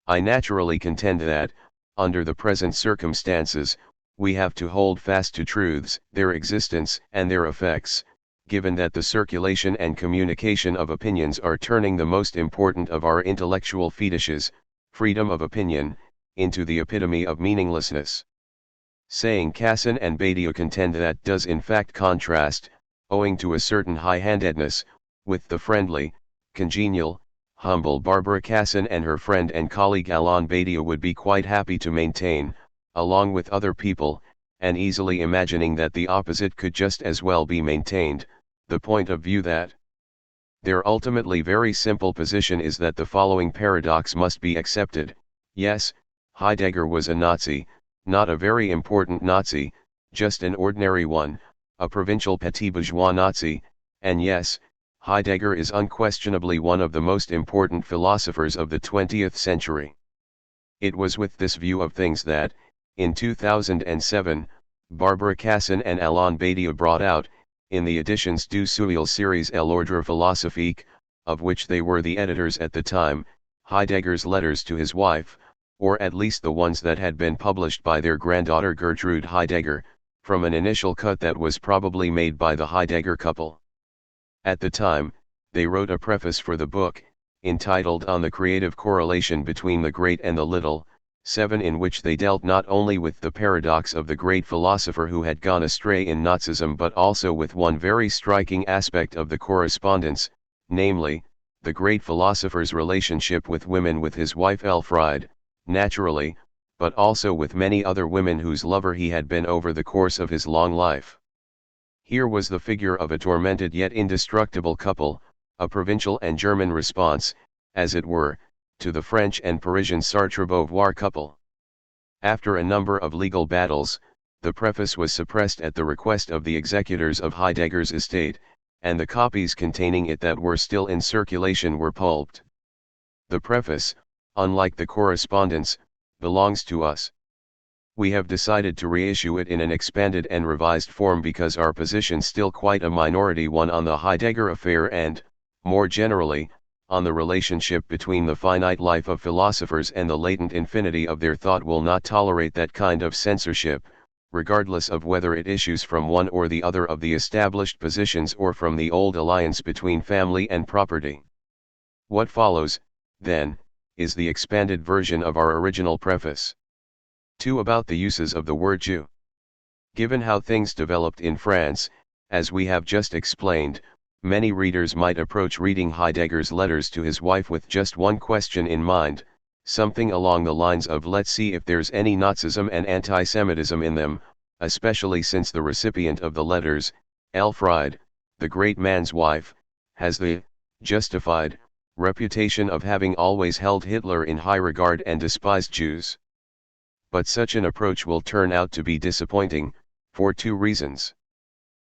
S1: I naturally contend that, under the present circumstances, we have to hold fast to truths, their existence and their effects, given that the circulation and communication of opinions are turning the most important of our intellectual fetishes, freedom of opinion, into the epitome of meaninglessness. Saying Cassin and badiou contend that does in fact contrast, owing to a certain high-handedness, with the friendly, congenial, humble Barbara Cassin and her friend and colleague Alon badiou would be quite happy to maintain, along with other people, and easily imagining that the opposite could just as well be maintained, the point of view that their ultimately very simple position is that the following paradox must be accepted. Yes, Heidegger was a Nazi, not a very important Nazi, just an ordinary one, a provincial petit bourgeois Nazi, and yes, Heidegger is unquestionably one of the most important philosophers of the 20th century. It was with this view of things that, in 2007, Barbara Cassin and Alon badiou brought out, in the editions du Seuil series L'Ordre Philosophique, of which they were the editors at the time, Heidegger's letters to his wife, or at least the ones that had been published by their granddaughter Gertrude Heidegger, from an initial cut that was probably made by the Heidegger couple. At the time, they wrote a preface for the book, entitled On the Creative Correlation Between the Great and the Little, 7, in which they dealt not only with the paradox of the great philosopher who had gone astray in Nazism but also with one very striking aspect of the correspondence, namely, the great philosopher's relationship with women, with his wife Elfriede, naturally, but also with many other women whose lover he had been over the course of his long life. Here was the figure of a tormented yet indestructible couple, a provincial and German response, as it were, to the French and Parisian Sartre-Beauvoir couple. After a number of legal battles, the preface was suppressed at the request of the executors of Heidegger's estate, and the copies containing it that were still in circulation were pulped. The preface, unlike the correspondence, belongs to us. We have decided to reissue it in an expanded and revised form because our position still quite a minority one on the Heidegger affair and, more generally, on the relationship between the finite life of philosophers and the latent infinity of their thought will not tolerate that kind of censorship, regardless of whether it issues from one or the other of the established positions or from the old alliance between family and property. What follows, then, is the expanded version of our original preface. 2. About the uses of the word Jew. Given how things developed in France, as we have just explained, many readers might approach reading Heidegger's letters to his wife with just one question in mind, something along the lines of let's see if there's any Nazism and anti-Semitism in them, especially since the recipient of the letters, Elfriede, the great man's wife, has the justified reputation of having always held Hitler in high regard and despised Jews. But such an approach will turn out to be disappointing, for two reasons.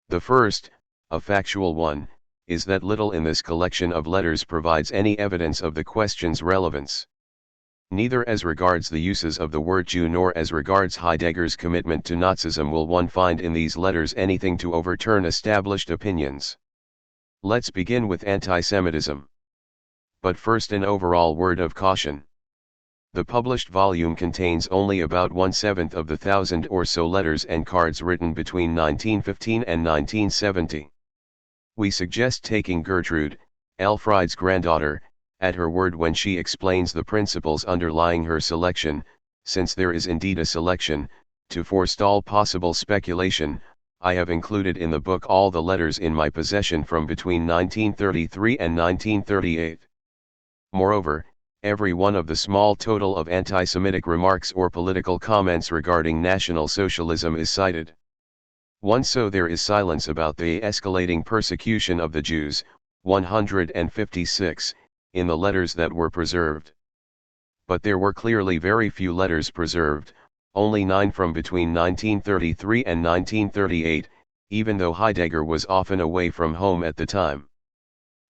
S1: The first, a factual one, is that little in this collection of letters provides any evidence of the question's relevance. Neither as regards the uses of the word Jew nor as regards Heidegger's commitment to Nazism will one find in these letters anything to overturn established opinions. Let's begin with anti-Semitism. But first, an overall word of caution. The published volume contains only about 1/7 of the 1,000 or so letters and cards written between 1915 and 1970. We suggest taking Gertrude, Elfriede's granddaughter, at her word when she explains the principles underlying her selection, since there is indeed a selection. To forestall possible speculation, I have included in the book all the letters in my possession from between 1933 and 1938. Moreover, every one of the small total of anti-Semitic remarks or political comments regarding National Socialism is cited. So there is silence about the escalating persecution of the Jews, 156, in the letters that were preserved. But there were clearly very few letters preserved, only 9 from between 1933 and 1938, even though Heidegger was often away from home at the time.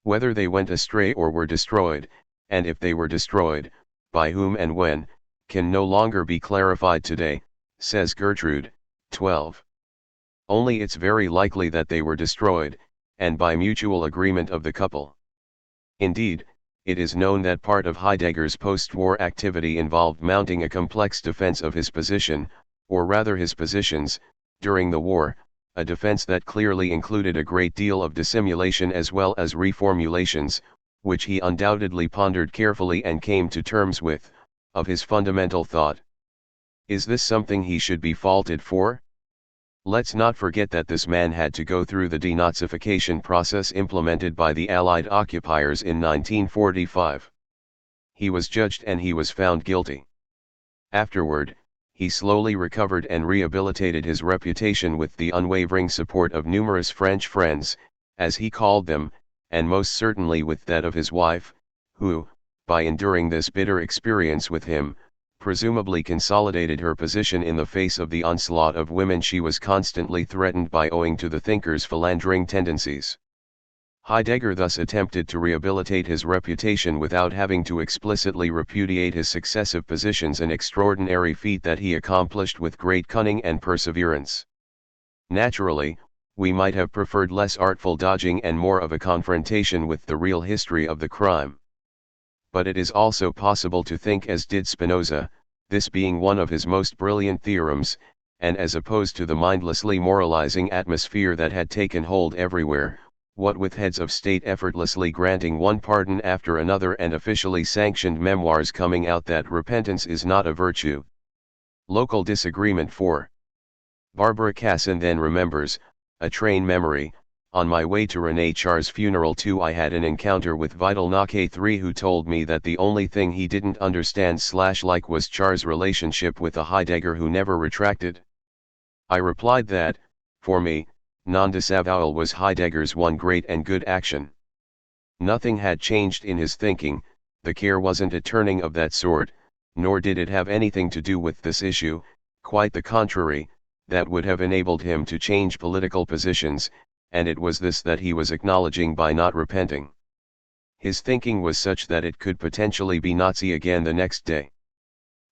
S1: Whether they went astray or were destroyed, and if they were destroyed, by whom and when, can no longer be clarified today, says Gertrude, 12. Only it's very likely that they were destroyed, and by mutual agreement of the couple. Indeed, it is known that part of Heidegger's post-war activity involved mounting a complex defense of his position, or rather his positions, during the war, a defense that clearly included a great deal of dissimulation as well as reformulations, which he undoubtedly pondered carefully and came to terms with, of his fundamental thought. Is this something he should be faulted for? Let's not forget that this man had to go through the denazification process implemented by the Allied occupiers in 1945. He was judged and he was found guilty. Afterward, he slowly recovered and rehabilitated his reputation with the unwavering support of numerous French friends, as he called them, and most certainly with that of his wife, who, by enduring this bitter experience with him, presumably consolidated her position in the face of the onslaught of women she was constantly threatened by owing to the thinker's philandering tendencies. Heidegger thus attempted to rehabilitate his reputation without having to explicitly repudiate his successive positions, an extraordinary feat that he accomplished with great cunning and perseverance. Naturally, we might have preferred less artful dodging and more of a confrontation with the real history of the crime. But it is also possible to think as did Spinoza, this being one of his most brilliant theorems, and as opposed to the mindlessly moralizing atmosphere that had taken hold everywhere, what with heads of state effortlessly granting one pardon after another and officially sanctioned memoirs coming out that repentance is not a virtue. Local disagreement 4. Barbara Cassin then remembers, a train memory. On my way to René Char's funeral too, I had an encounter with Vital Nake 3, who told me that the only thing he didn't understand/like was Char's relationship with a Heidegger who never retracted. I replied that, for me, non-disavowal was Heidegger's one great and good action. Nothing had changed in his thinking, the care wasn't a turning of that sort, nor did it have anything to do with this issue, quite the contrary, that would have enabled him to change political positions, and it was this that he was acknowledging by not repenting. His thinking was such that it could potentially be Nazi again the next day.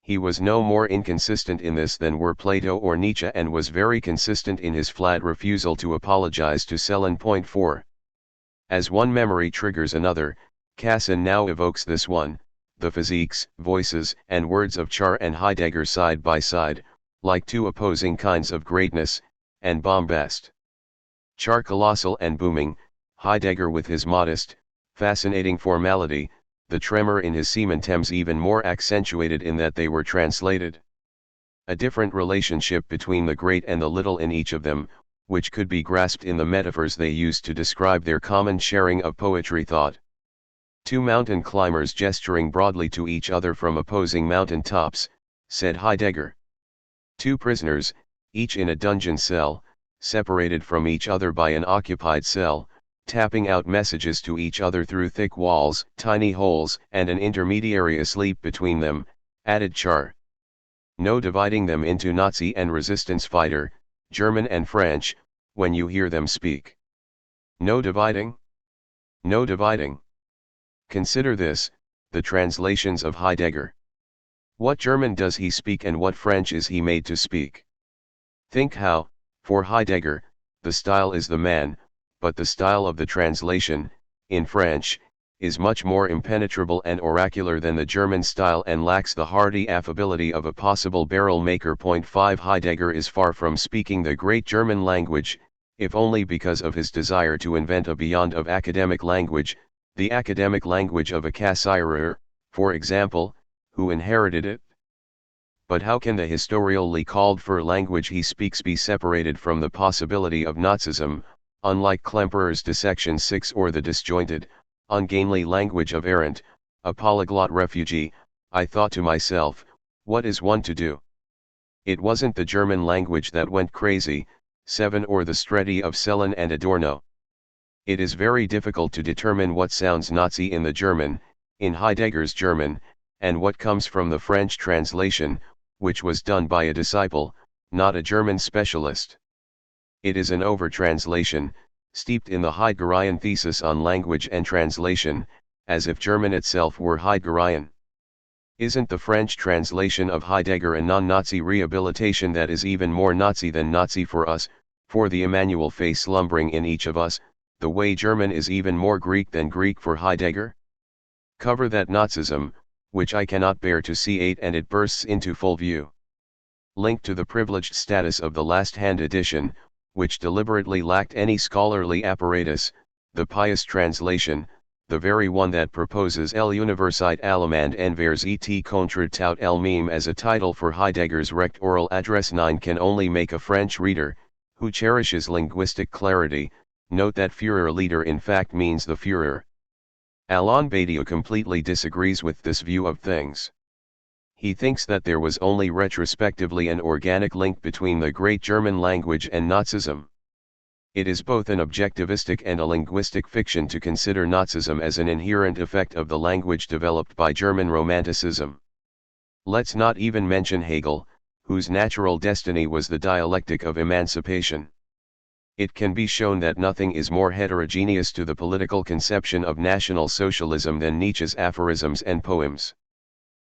S1: He was no more inconsistent in this than were Plato or Nietzsche, and was very consistent in his flat refusal to apologize to Selin. 4. As one memory triggers another, Cassin now evokes this one, the physiques, voices, and words of Char and Heidegger side by side, like two opposing kinds of greatness and bombast. Char colossal and booming, Heidegger with his modest, fascinating formality, the tremor in his sementems even more accentuated in that they were translated. A different relationship between the great and the little in each of them, which could be grasped in the metaphors they used to describe their common sharing of poetry thought. Two mountain climbers gesturing broadly to each other from opposing mountain tops, said Heidegger. Two prisoners, each in a dungeon cell, separated from each other by an occupied cell, tapping out messages to each other through thick walls, tiny holes, and an intermediary asleep between them, added Char. No dividing them into Nazi and resistance fighter, German and French, when you hear them speak. No dividing? No dividing. Consider this, the translations of Heidegger. What German does he speak and what French is he made to speak? Think how, for Heidegger, the style is the man, but the style of the translation, in French, is much more impenetrable and oracular than the German style and lacks the hearty affability of a possible barrel maker. 5 Heidegger is far from speaking the great German language, if only because of his desire to invent a beyond of academic language, The academic language of a Kassierer, for example, who inherited it? But how can the historically called for language he speaks be separated from the possibility of Nazism, unlike Klemperer's dissection 6 or the disjointed, ungainly language of Arendt, a polyglot refugee? I thought to myself, what is one to do? It wasn't the German language that went crazy, 7 or the Streti of Celan and Adorno. It is very difficult to determine what sounds Nazi in the German, in Heidegger's German, and what comes from the French translation, which was done by a disciple, not a German specialist. It is an over-translation, steeped in the Heideggerian thesis on language and translation, as if German itself were Heideggerian. Isn't the French translation of Heidegger a non-Nazi rehabilitation that is even more Nazi than Nazi for us, for the Emmanuel face slumbering in each of us, the way German is even more Greek than Greek for Heidegger? Cover that Nazism, which I cannot bear to see 8 and it bursts into full view. Linked to the privileged status of the last-hand edition, which deliberately lacked any scholarly apparatus, the pious translation, the very one that proposes El Universität Allemande envers et contre tout el meme as a title for Heidegger's Recht oral address 9 can only make a French reader, who cherishes linguistic clarity, note that Führer leader in fact means the Führer. Alain Badiou completely disagrees with this view of things. He thinks that there was only retrospectively an organic link between the great German language and Nazism. It is both an objectivistic and a linguistic fiction to consider Nazism as an inherent effect of the language developed by German Romanticism. Let's not even mention Hegel, whose natural destiny was the dialectic of emancipation. It can be shown that nothing is more heterogeneous to the political conception of National Socialism than Nietzsche's aphorisms and poems.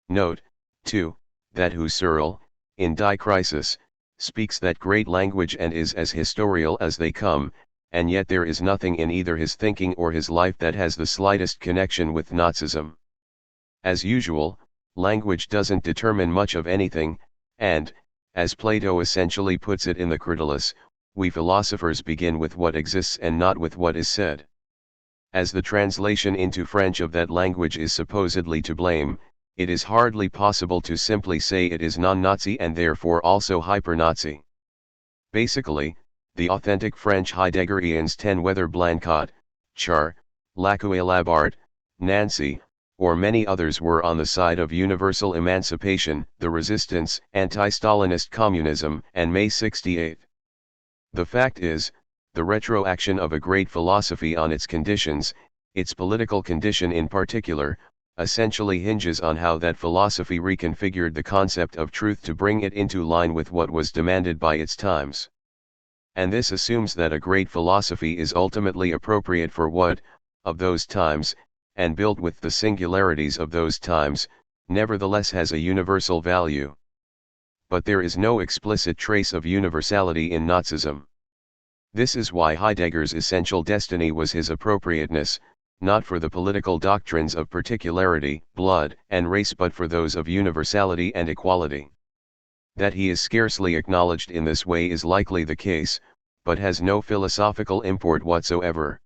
S1: Note, too, that Husserl, in Die Crisis, speaks that great language and is as historical as they come, and yet there is nothing in either his thinking or his life that has the slightest connection with Nazism. As usual, language doesn't determine much of anything, and, as Plato essentially puts it in the Critylus, we philosophers begin with what exists and not with what is said. As the translation into French of that language is supposedly to blame, it is hardly possible to simply say it is non-Nazi and therefore also hyper-Nazi. Basically, the authentic French Heideggerians ten whether Blanquat, Char, Lacoué Labart, Nancy, or many others were on the side of universal emancipation, the resistance, anti-Stalinist communism, and May 68. The fact is, the retroaction of a great philosophy on its conditions, its political condition in particular, essentially hinges on how that philosophy reconfigured the concept of truth to bring it into line with what was demanded by its times. And this assumes that a great philosophy is ultimately appropriate for what, of those times, and built with the singularities of those times, nevertheless has a universal value. But there is no explicit trace of universality in Nazism. This is why Heidegger's essential destiny was his appropriateness, not for the political doctrines of particularity, blood, and race but for those of universality and equality. That he is scarcely acknowledged in this way is likely the case, but has no philosophical import whatsoever.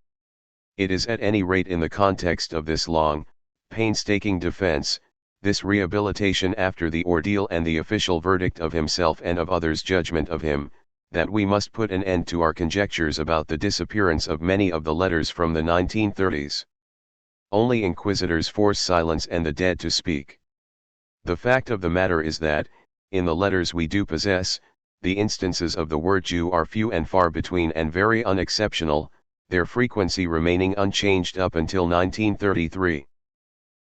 S1: It is at any rate in the context of this long, painstaking defense, this rehabilitation after the ordeal and the official verdict of himself and of others' judgment of him, that we must put an end to our conjectures about the disappearance of many of the letters from the 1930s. Only inquisitors force silence and the dead to speak. The fact of the matter is that, in the letters we do possess, the instances of the word Jew are few and far between and very unexceptional, their frequency remaining unchanged up until 1933.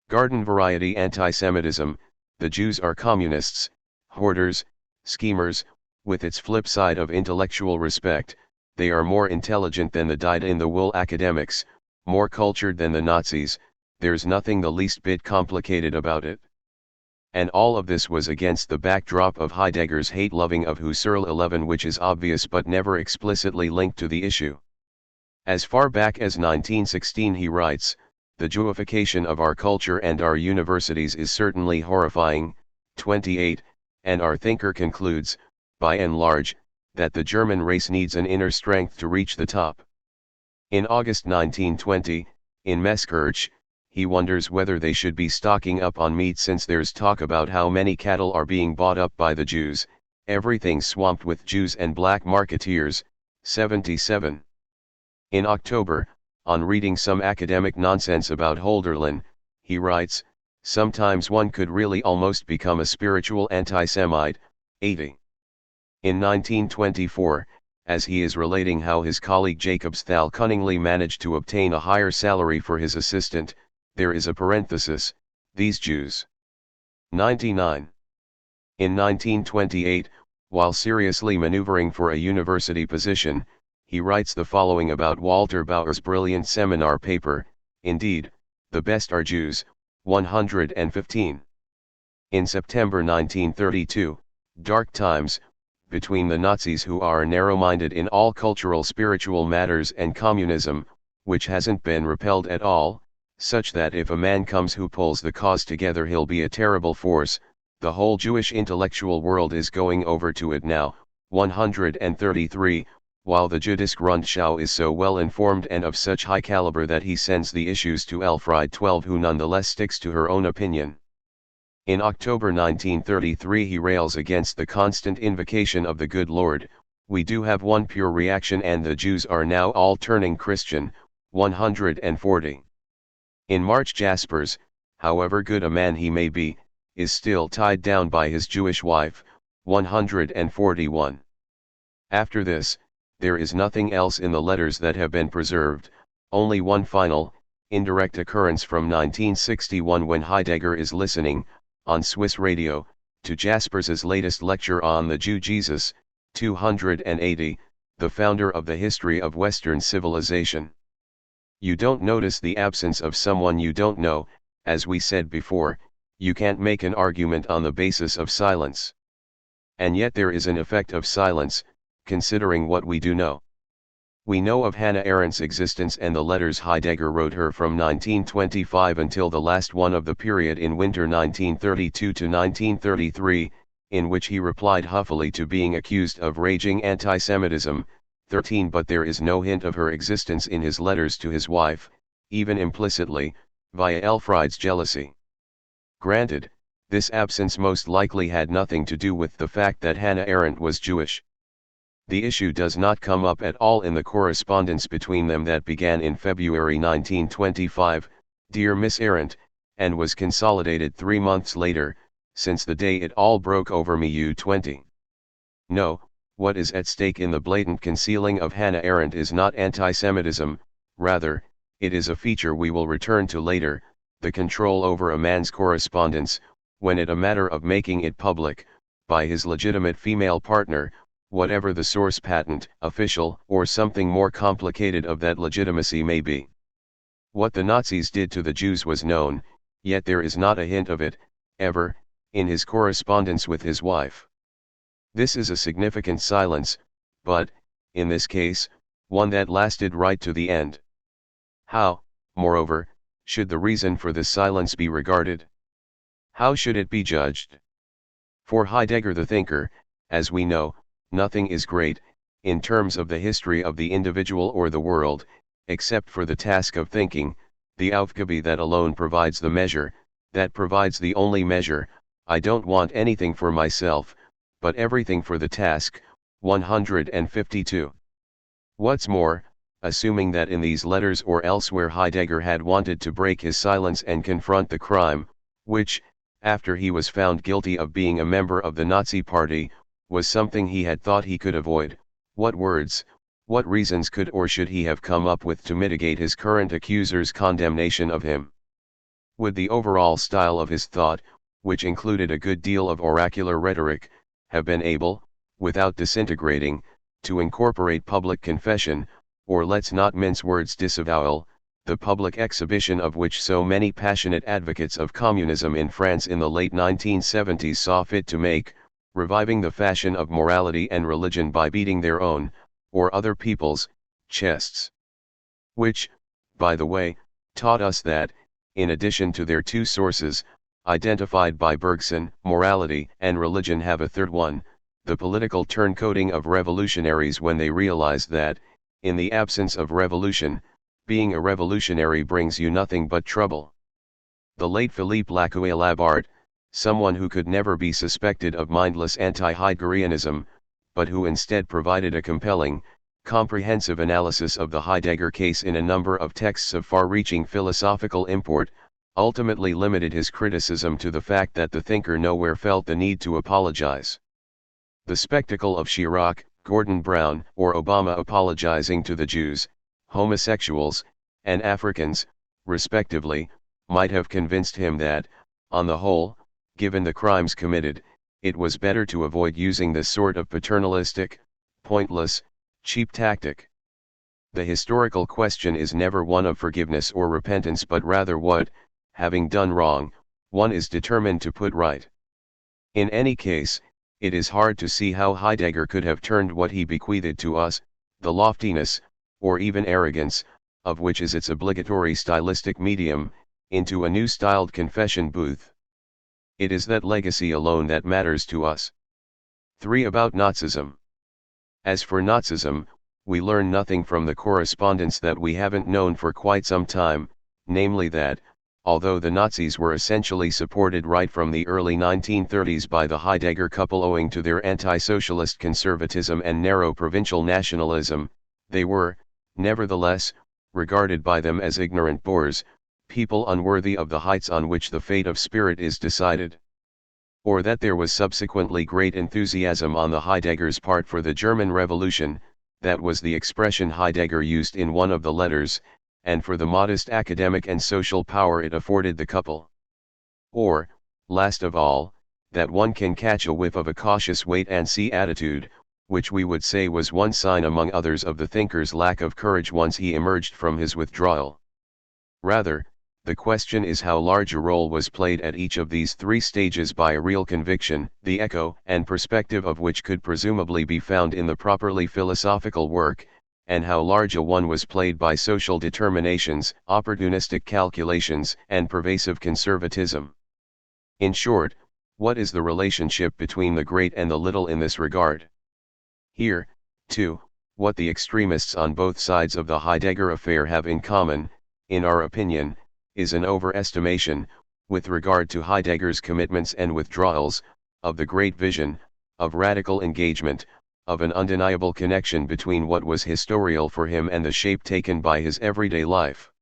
S1: Garden variety anti-Semitism, the Jews are communists, hoarders, schemers. With its flip side of intellectual respect, they are more intelligent than the dyed-in-the-wool academics, more cultured than the Nazis, there's nothing the least bit complicated about it. And all of this was against the backdrop of Heidegger's hate-loving of Husserl 11, which is obvious but never explicitly linked to the issue. As far back as 1916 he writes, "The Jewification of our culture and our universities is certainly horrifying." 28, and our thinker concludes, by and large, that the German race needs an inner strength to reach the top. In August 1920, In Meskirch, he wonders whether they should be stocking up on meat since there's talk about how many cattle are being bought up by the Jews, everything swamped with Jews and black marketeers. 77. In October, on reading some academic nonsense about Hölderlin, he writes, "Sometimes one could really almost become a spiritual anti-Semite." 80. In 1924, as he is relating how his colleague Jacobsthal cunningly managed to obtain a higher salary for his assistant, there is a parenthesis, "these Jews." 99. In 1928, while seriously maneuvering for a university position, he writes the following about Walter Bauer's brilliant seminar paper, "Indeed, the best are Jews." 115. In September 1932, Dark Times, "Between the Nazis who are narrow-minded in all cultural spiritual matters and communism, which hasn't been repelled at all, such that if a man comes who pulls the cause together he'll be a terrible force, the whole Jewish intellectual world is going over to it now." 133, while the Jüdisch Rundschau is so well informed and of such high caliber that he sends the issues to Elfriede 12, who nonetheless sticks to her own opinion. In October 1933 he rails against the constant invocation of the good Lord, "We do have one pure reaction and the Jews are now all turning Christian." 140. In March Jaspers, however good a man he may be, is still tied down by his Jewish wife. 141. After this, there is nothing else in the letters that have been preserved, only one final, indirect occurrence from 1961 when Heidegger is listening, on Swiss radio, to Jaspers's latest lecture on the Jew Jesus. 280, the founder of the history of Western civilization. You don't notice the absence of someone you don't know, as we said before, you can't make an argument on the basis of silence. And yet there is an effect of silence, considering what we do know. We know of Hannah Arendt's existence and the letters Heidegger wrote her from 1925 until the last one of the period in winter 1932 to 1933, in which he replied huffily to being accused of raging anti-Semitism. 13. But there is no hint of her existence in his letters to his wife, even implicitly, via Elfriede's jealousy. Granted, this absence most likely had nothing to do with the fact that Hannah Arendt was Jewish. The issue does not come up at all in the correspondence between them that began in February 1925, "Dear Miss Arendt," and was consolidated 3 months later, "Since the day it all broke over me U20. No, what is at stake in the blatant concealing of Hannah Arendt is not anti-Semitism, rather, it is a feature we will return to later, the control over a man's correspondence, when it a matter of making it public, by his legitimate female partner, whatever the source, patent, official, or something more complicated of that legitimacy may be. What the Nazis did to the Jews was known, yet there is not a hint of it, ever, in his correspondence with his wife. This is a significant silence, but, in this case, one that lasted right to the end. How, moreover, should the reason for this silence be regarded? How should it be judged? For Heidegger the thinker, as we know, nothing is great, in terms of the history of the individual or the world, except for the task of thinking, the Aufgabe that alone provides the measure, that provides the only measure. I don't want anything for myself, but everything for the task. 152. What's more, assuming that in these letters or elsewhere Heidegger had wanted to break his silence and confront the crime, which, after he was found guilty of being a member of the Nazi Party, was something he had thought he could avoid, what words, what reasons could or should he have come up with to mitigate his current accusers' condemnation of him? Would the overall style of his thought, which included a good deal of oracular rhetoric, have been able, without disintegrating, to incorporate public confession, or let's not mince words, disavowal, the public exhibition of which so many passionate advocates of communism in France in the late 1970s saw fit to make, reviving the fashion of morality and religion by beating their own, or other people's, chests? Which, by the way, taught us that, in addition to their two sources, identified by Bergson, morality and religion have a third one, the political turncoating of revolutionaries when they realized that, in the absence of revolution, being a revolutionary brings you nothing but trouble. The late Philippe Lacoue-Labart, someone who could never be suspected of mindless anti-Heideggerianism, but who instead provided a compelling, comprehensive analysis of the Heidegger case in a number of texts of far-reaching philosophical import, ultimately limited his criticism to the fact that the thinker nowhere felt the need to apologize. The spectacle of Chirac, Gordon Brown, or Obama apologizing to the Jews, homosexuals, and Africans, respectively, might have convinced him that, on the whole, given the crimes committed, it was better to avoid using this sort of paternalistic, pointless, cheap tactic. The historical question is never one of forgiveness or repentance, but rather what, having done wrong, one is determined to put right. In any case, it is hard to see how Heidegger could have turned what he bequeathed to us, the loftiness, or even arrogance, of which is its obligatory stylistic medium, into a new-styled confession booth. It is that legacy alone that matters to us. 3. About Nazism. As for Nazism, we learn nothing from the correspondence that we haven't known for quite some time, namely that, although the Nazis were essentially supported right from the early 1930s by the Heidegger couple owing to their anti-socialist conservatism and narrow provincial nationalism, they were, nevertheless, regarded by them as ignorant boors, people unworthy of the heights on which the fate of spirit is decided. Or that there was subsequently great enthusiasm on the Heidegger's part for the German Revolution, that was the expression Heidegger used in one of the letters, and for the modest academic and social power it afforded the couple. Or, last of all, that one can catch a whiff of a cautious wait-and-see attitude, which we would say was one sign among others of the thinker's lack of courage once he emerged from his withdrawal. Rather, the question is how large a role was played at each of these three stages by a real conviction, the echo and perspective of which could presumably be found in the properly philosophical work, and how large a one was played by social determinations, opportunistic calculations, and pervasive conservatism. In short, what is the relationship between the great and the little in this regard? Here, too, what the extremists on both sides of the Heidegger affair have in common, in our opinion, is an overestimation, with regard to Heidegger's commitments and withdrawals, of the great vision, of radical engagement, of an undeniable connection between what was historical for him and the shape taken by his everyday life.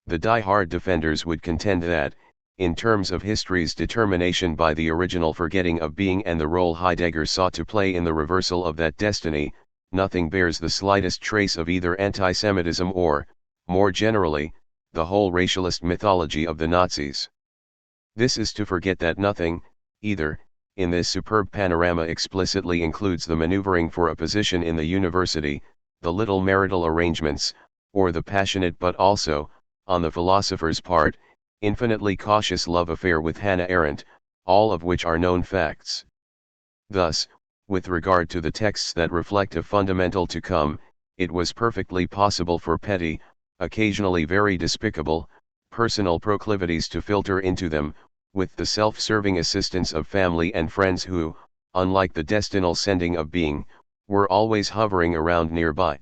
S1: The die-hard defenders would contend that, in terms of history's determination by the original forgetting of being and the role Heidegger sought to play in the reversal of that destiny, nothing bears the slightest trace of either anti-Semitism or, more generally, the whole racialist mythology of the Nazis. This is to forget that nothing, either, in this superb panorama explicitly includes the maneuvering for a position in the university, the little marital arrangements, or the passionate but also, on the philosopher's part, infinitely cautious love affair with Hannah Arendt, all of which are known facts. Thus, with regard to the texts that reflect a fundamental to come, it was perfectly possible for petty, occasionally very despicable, personal proclivities to filter into them, with the self-serving assistance of family and friends who, unlike the destinal sending of being, were always hovering around nearby.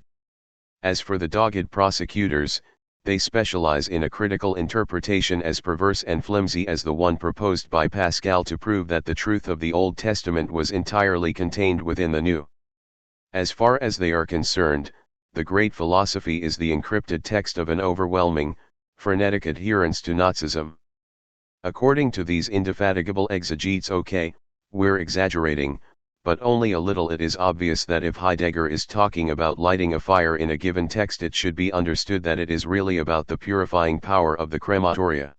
S1: As for the dogged prosecutors, they specialize in a critical interpretation as perverse and flimsy as the one proposed by Pascal to prove that the truth of the Old Testament was entirely contained within the New. As far as they are concerned, the great philosophy is the encrypted text of an overwhelming, frenetic adherence to Nazism. According to these indefatigable exegetes, we're exaggerating, but only a little. It is obvious that if Heidegger is talking about lighting a fire in a given text, it should be understood that it is really about the purifying power of the crematoria.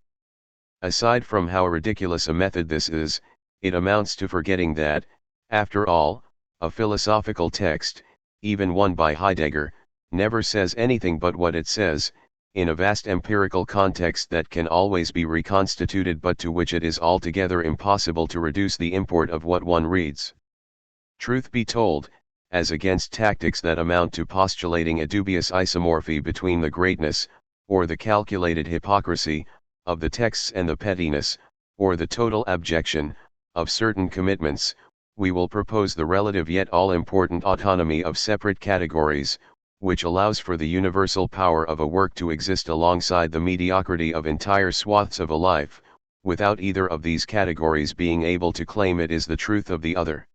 S1: Aside from how ridiculous a method this is, it amounts to forgetting that, after all, a philosophical text, even one by Heidegger, never says anything but what it says, in a vast empirical context that can always be reconstituted but to which it is altogether impossible to reduce the import of what one reads. Truth be told, as against tactics that amount to postulating a dubious isomorphy between the greatness, or the calculated hypocrisy, of the texts and the pettiness, or the total abjection, of certain commitments, we will propose the relative yet all-important autonomy of separate categories, which allows for the universal power of a work to exist alongside the mediocrity of entire swaths of a life, without either of these categories being able to claim it is the truth of the other.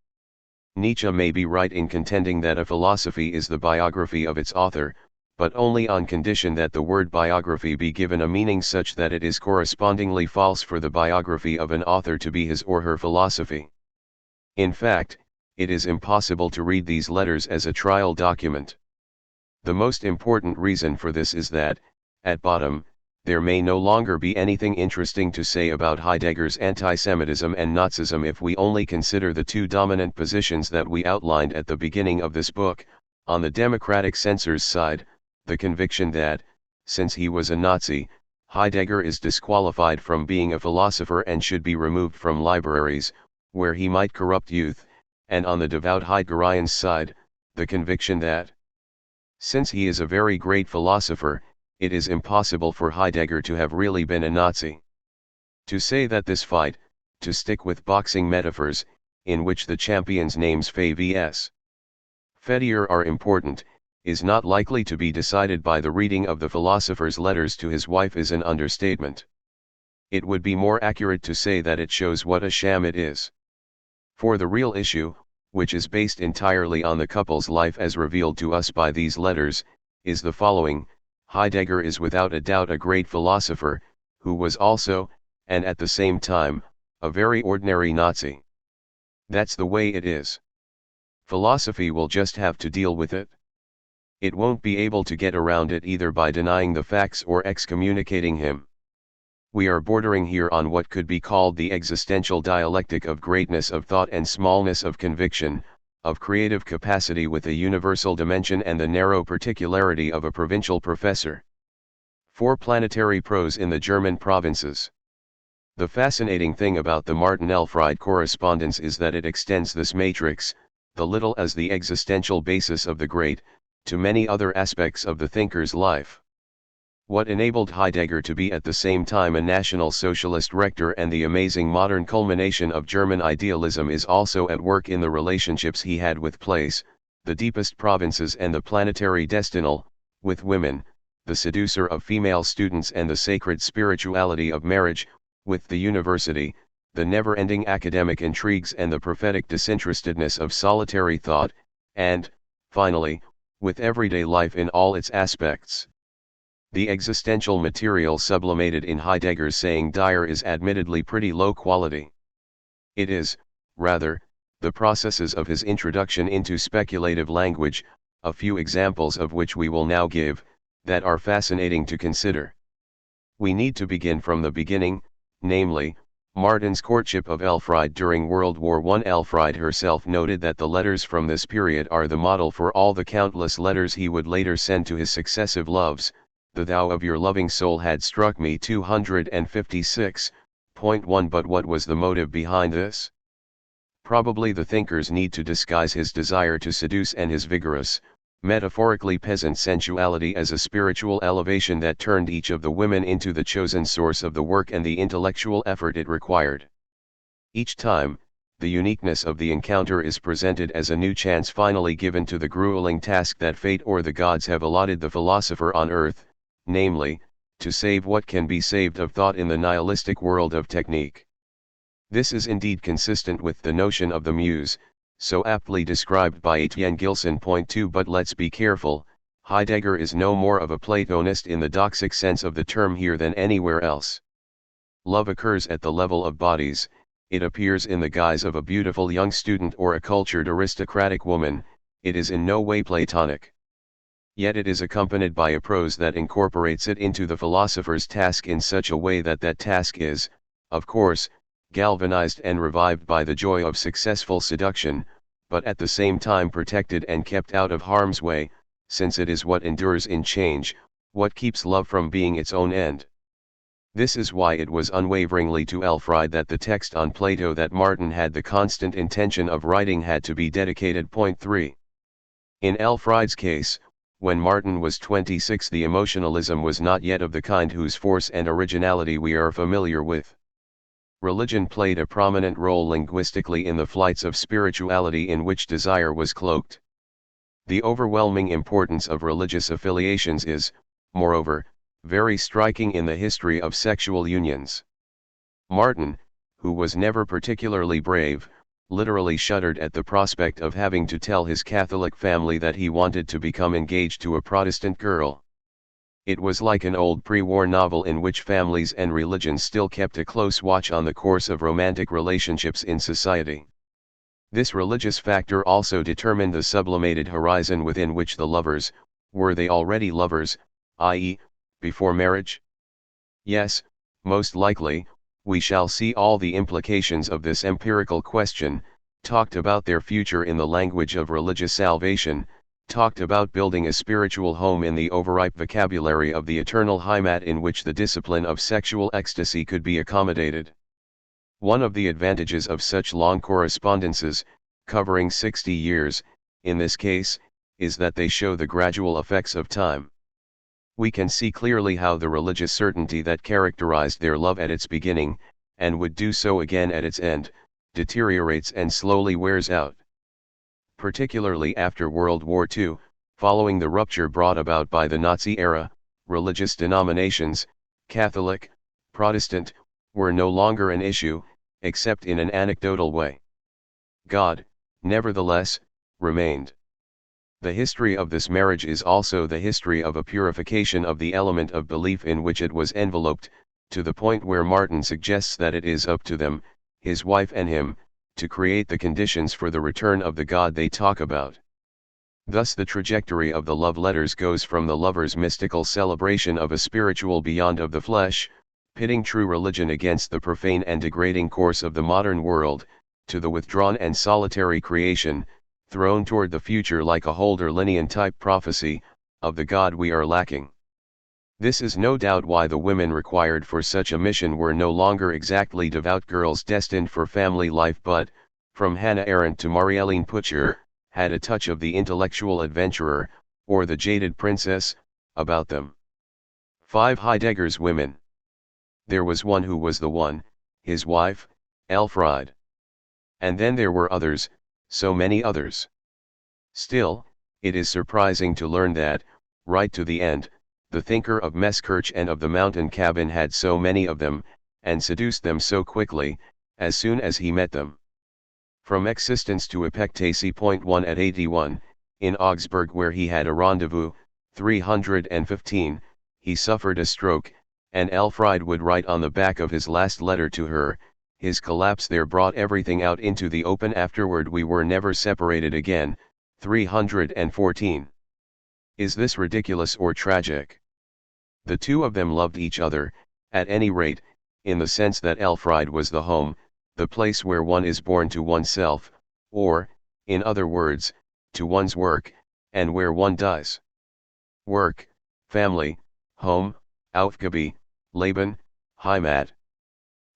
S1: Nietzsche may be right in contending that a philosophy is the biography of its author, but only on condition that the word biography be given a meaning such that it is correspondingly false for the biography of an author to be his or her philosophy. In fact, it is impossible to read these letters as a trial document. The most important reason for this is that, at bottom, there may no longer be anything interesting to say about Heidegger's anti-Semitism and Nazism if we only consider the two dominant positions that we outlined at the beginning of this book. On the democratic censor's side, the conviction that, since he was a Nazi, Heidegger is disqualified from being a philosopher and should be removed from libraries, where he might corrupt youth, and on the devout Heideggerian's side, the conviction that, since he is a very great philosopher, it is impossible for Heidegger to have really been a Nazi. To say that this fight, to stick with boxing metaphors, in which the champions' names Fay vs. Fedier are important, is not likely to be decided by the reading of the philosopher's letters to his wife is an understatement. It would be more accurate to say that it shows what a sham it is. For the real issue, which is based entirely on the couple's life as revealed to us by these letters, is the following: Heidegger is without a doubt a great philosopher, who was also, and at the same time, a very ordinary Nazi. That's the way it is. Philosophy will just have to deal with it. It won't be able to get around it either by denying the facts or excommunicating him. We are bordering here on what could be called the existential dialectic of greatness of thought and smallness of conviction, of creative capacity with a universal dimension and the narrow particularity of a provincial professor. For planetary prose in the German provinces. The fascinating thing about the Martin-Elfried correspondence is that it extends this matrix, the little as the existential basis of the great, to many other aspects of the thinker's life. What enabled Heidegger to be at the same time a National Socialist rector and the amazing modern culmination of German idealism is also at work in the relationships he had with place, the deepest provinces and the planetary destinal, with women, the seducer of female students and the sacred spirituality of marriage, with the university, the never-ending academic intrigues and the prophetic disinterestedness of solitary thought, and, finally, with everyday life in all its aspects. The existential material sublimated in Heidegger's saying dire is admittedly pretty low quality. It is, rather, the processes of his introduction into speculative language, a few examples of which we will now give, that are fascinating to consider. We need to begin from the beginning, namely, Martin's courtship of Elfriede during World War I. Elfriede herself noted that the letters from this period are the model for all the countless letters he would later send to his successive loves. The thou of your loving soul had struck me 256.1. But what was the motive behind this? Probably the thinker's need to disguise his desire to seduce and his vigorous, metaphorically peasant sensuality as a spiritual elevation that turned each of the women into the chosen source of the work and the intellectual effort it required. Each time, the uniqueness of the encounter is presented as a new chance finally given to the grueling task that fate or the gods have allotted the philosopher on earth, namely, to save what can be saved of thought in the nihilistic world of technique. This is indeed consistent with the notion of the muse, so aptly described by Etienne Gilson. 2. But let's be careful, Heidegger is no more of a Platonist in the doxic sense of the term here than anywhere else. Love occurs at the level of bodies, it appears in the guise of a beautiful young student or a cultured aristocratic woman, it is in no way Platonic. Yet it is accompanied by a prose that incorporates it into the philosopher's task in such a way that that task is, of course, galvanized and revived by the joy of successful seduction, but at the same time protected and kept out of harm's way, since it is what endures in change, what keeps love from being its own end. This is why it was unwaveringly to Elfriede that the text on Plato that Martin had the constant intention of writing had to be dedicated. 3. In Elfriede's case, when Martin was 26, the emotionalism was not yet of the kind whose force and originality we are familiar with. Religion played a prominent role linguistically in the flights of spirituality in which desire was cloaked. The overwhelming importance of religious affiliations is, moreover, very striking in the history of sexual unions. Martin, who was never particularly brave, literally shuddered at the prospect of having to tell his Catholic family that he wanted to become engaged to a Protestant girl. It was like an old pre-war novel in which families and religions still kept a close watch on the course of romantic relationships in society. This religious factor also determined the sublimated horizon within which the lovers, were they already lovers, i.e., before marriage? Yes, most likely, we shall see all the implications of this empirical question, talked about their future in the language of religious salvation, talked about building a spiritual home in the overripe vocabulary of the eternal Heimat in which the discipline of sexual ecstasy could be accommodated. One of the advantages of such long correspondences, covering 60 years, in this case, is that they show the gradual effects of time. We can see clearly how the religious certainty that characterized their love at its beginning, and would do so again at its end, deteriorates and slowly wears out. Particularly after World War II, following the rupture brought about by the Nazi era, religious denominations, Catholic, Protestant, were no longer an issue, except in an anecdotal way. God, nevertheless, remained. The history of this marriage is also the history of a purification of the element of belief in which it was enveloped, to the point where Martin suggests that it is up to them, his wife and him, to create the conditions for the return of the God they talk about. Thus the trajectory of the love letters goes from the lover's mystical celebration of a spiritual beyond of the flesh, pitting true religion against the profane and degrading course of the modern world, to the withdrawn and solitary creation, thrown toward the future like a Holderlinian type prophecy, of the God we are lacking. This is no doubt why the women required for such a mission were no longer exactly devout girls destined for family life but, from Hannah Arendt to Marielene Pucher, had a touch of the intellectual adventurer, or the jaded princess, about them. 5. Heidegger's women. There was one who was the one, his wife, Elfriede. And then there were others, so many others. Still, it is surprising to learn that, right to the end, the thinker of Meschurch and of the mountain cabin had so many of them, and seduced them so quickly, as soon as he met them. From existence to epectasy. 1 At 81, in Augsburg where he had a rendezvous, 315, he suffered a stroke, and Elfriede would write on the back of his last letter to her, his collapse there brought everything out into the open. Afterward we were never separated again, 314. Is this ridiculous or tragic? The two of them loved each other, at any rate, in the sense that Elfriede was the home, the place where one is born to oneself, or, in other words, to one's work, and where one does. Work, family, home, Aufgabe, Leben, Heimat.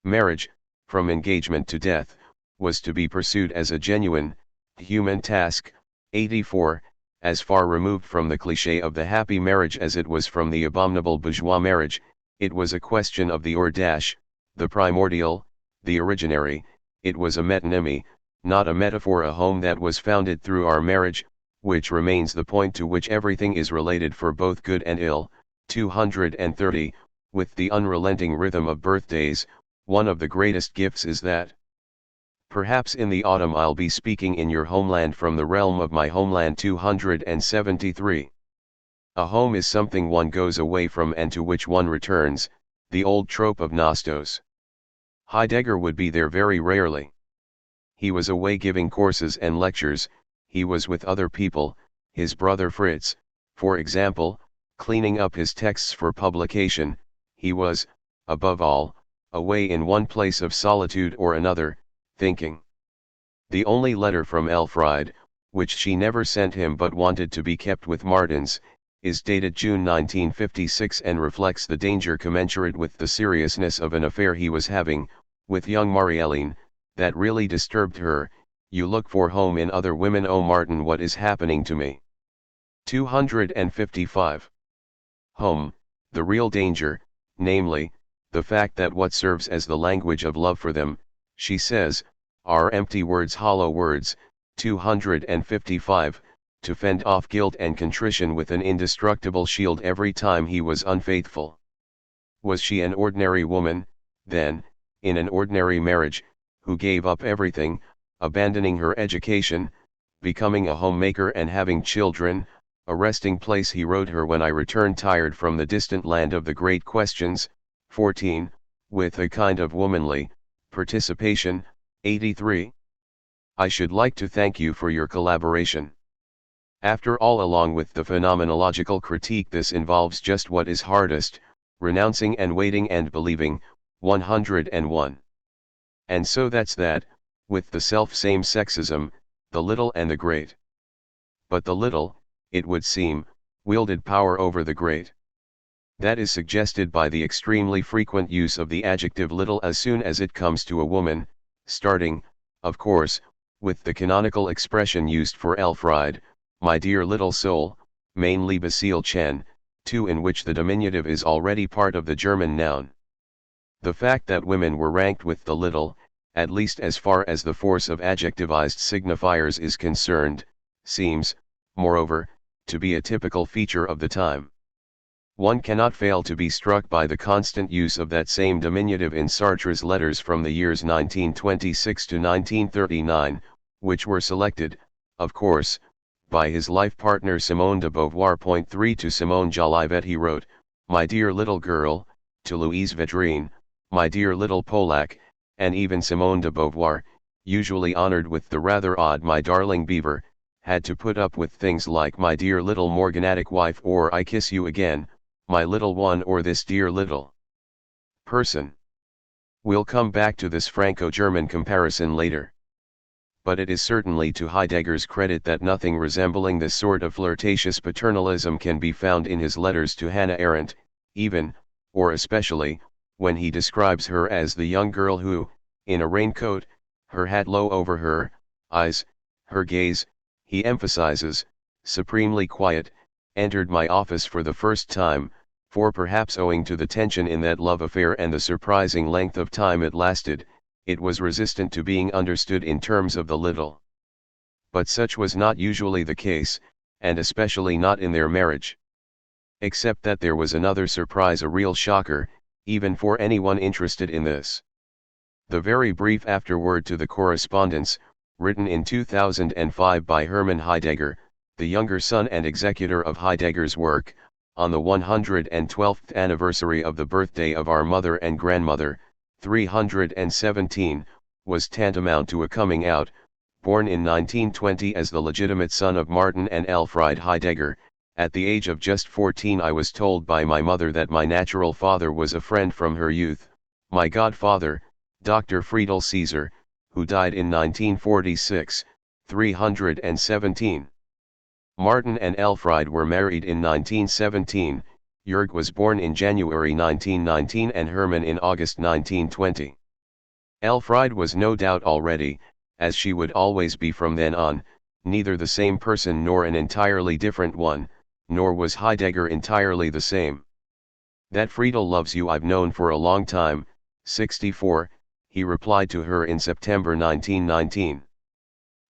S1: Marriage, from engagement to death, was to be pursued as a genuine, human task. 84, as far removed from the cliché of the happy marriage as it was from the abominable bourgeois marriage. It was a question of the the primordial, the originary. It was a metonymy, not a metaphor, a home that was founded through our marriage, which remains the point to which everything is related for both good and ill. 230, with the unrelenting rhythm of birthdays. One of the greatest gifts is that. Perhaps in the autumn I'll be speaking in your homeland from the realm of my homeland. 273. A home is something one goes away from and to which one returns, the old trope of Nostos. Heidegger would be there very rarely. He was away giving courses and lectures, he was with other people, his brother Fritz, for example, cleaning up his texts for publication. He was, above all, away in one place of solitude or another, thinking. The only letter from Elfriede, which she never sent him but wanted to be kept with Martin's, is dated June 1956 and reflects the danger commensurate with the seriousness of an affair he was having, with young Marielene, that really disturbed her. You look for home in other women. Oh Martin, what is happening to me? 255. Home, the real danger, namely, the fact that what serves as the language of love for them, she says, are empty words, hollow words. 255, to fend off guilt and contrition with an indestructible shield every time he was unfaithful. Was she an ordinary woman, then, in an ordinary marriage, who gave up everything, abandoning her education, becoming a homemaker and having children, a resting place he wrote her when I returned tired from the distant land of the great questions, 14, with a kind of womanly participation, 83. I should like to thank you for your collaboration. After all, along with the phenomenological critique, this involves just what is hardest, renouncing and waiting and believing, 101. And so that's that, with the self-same sexism, the little and the great. But the little, it would seem, wielded power over the great. That is suggested by the extremely frequent use of the adjective little as soon as it comes to a woman, starting, of course, with the canonical expression used for Elfriede, my dear little soul, mein liebes Seelchen, too, in which the diminutive is already part of the German noun. The fact that women were ranked with the little, at least as far as the force of adjectivized signifiers is concerned, seems, moreover, to be a typical feature of the time. One cannot fail to be struck by the constant use of that same diminutive in Sartre's letters from the years 1926 to 1939, which were selected, of course, by his life partner Simone de Beauvoir. 3 To Simone Jolivet he wrote, my dear little girl, to Louise Vedrine, my dear little Polak, and even Simone de Beauvoir, usually honored with the rather odd my darling beaver, had to put up with things like my dear little morganatic wife or I kiss you again, my little one, or this dear little person. We'll come back to this Franco-German comparison later. But it is certainly to Heidegger's credit that nothing resembling this sort of flirtatious paternalism can be found in his letters to Hannah Arendt, even, or especially, when he describes her as the young girl who, in a raincoat, her hat low over her eyes, her gaze, he emphasizes, supremely quiet, entered my office for the first time, for perhaps owing to the tension in that love affair and the surprising length of time it lasted, it was resistant to being understood in terms of the little. But such was not usually the case, and especially not in their marriage. Except that there was another surprise, a real shocker, even for anyone interested in this. The very brief afterword to the correspondence, written in 2005 by Hermann Heidegger, the younger son and executor of Heidegger's work, on the 112th anniversary of the birthday of our mother and grandmother, 317, was tantamount to a coming out. Born in 1920 as the legitimate son of Martin and Elfriede Heidegger, at the age of just 14 I was told by my mother that my natural father was a friend from her youth, my godfather, Dr. Friedel Caesar, who died in 1946, 317. Martin and Elfriede were married in 1917, Jörg was born in January 1919 and Hermann in August 1920. Elfriede was no doubt already, as she would always be from then on, neither the same person nor an entirely different one, nor was Heidegger entirely the same. That Friedel loves you I've known for a long time, 64, he replied to her in September 1919.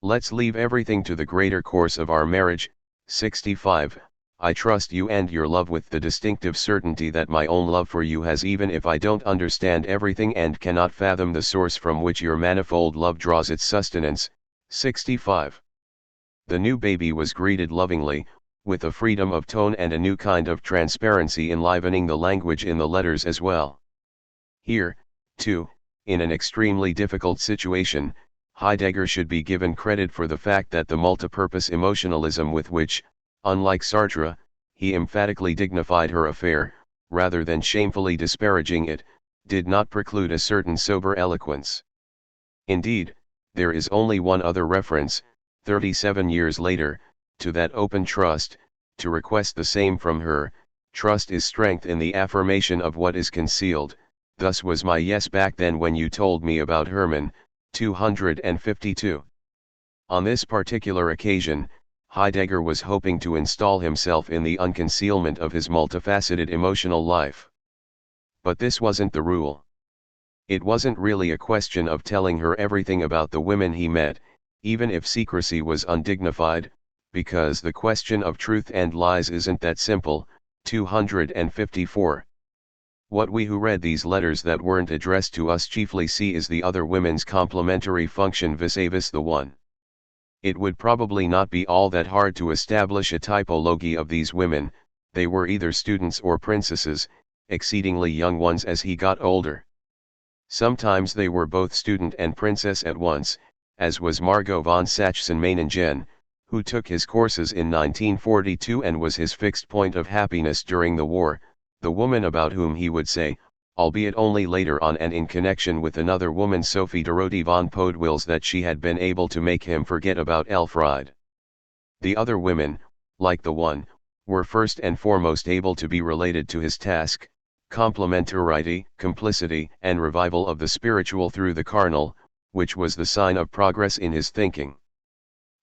S1: Let's leave everything to the greater course of our marriage, 65, I trust you and your love with the distinctive certainty that my own love for you has, even if I don't understand everything and cannot fathom the source from which your manifold love draws its sustenance, 65. The new baby was greeted lovingly, with a freedom of tone and a new kind of transparency enlivening the language in the letters as well. Here, too, in an extremely difficult situation, Heidegger should be given credit for the fact that the multipurpose emotionalism with which, unlike Sartre, he emphatically dignified her affair, rather than shamefully disparaging it, did not preclude a certain sober eloquence. Indeed, there is only one other reference, 37 years later, to that open trust, to request the same from her. Trust is strength in the affirmation of what is concealed, thus was my yes back then when you told me about Hermann, 252. On this particular occasion, Heidegger was hoping to install himself in the unconcealment of his multifaceted emotional life. But this wasn't the rule. It wasn't really a question of telling her everything about the women he met, even if secrecy was undignified, because the question of truth and lies isn't that simple. 254. What we who read these letters that weren't addressed to us chiefly see is the other women's complementary function vis-a-vis the one. It would probably not be all that hard to establish a typology of these women. They were either students or princesses, exceedingly young ones as he got older. Sometimes they were both student and princess at once, as was Margot von Sachsen-Meiningen, who took his courses in 1942 and was his fixed point of happiness during the war, the woman about whom he would say, albeit only later on and in connection with another woman, Sophie Dorothee von Podwils, that she had been able to make him forget about Elfriede. The other women, like the one, were first and foremost able to be related to his task, complementarity, complicity, and revival of the spiritual through the carnal, which was the sign of progress in his thinking.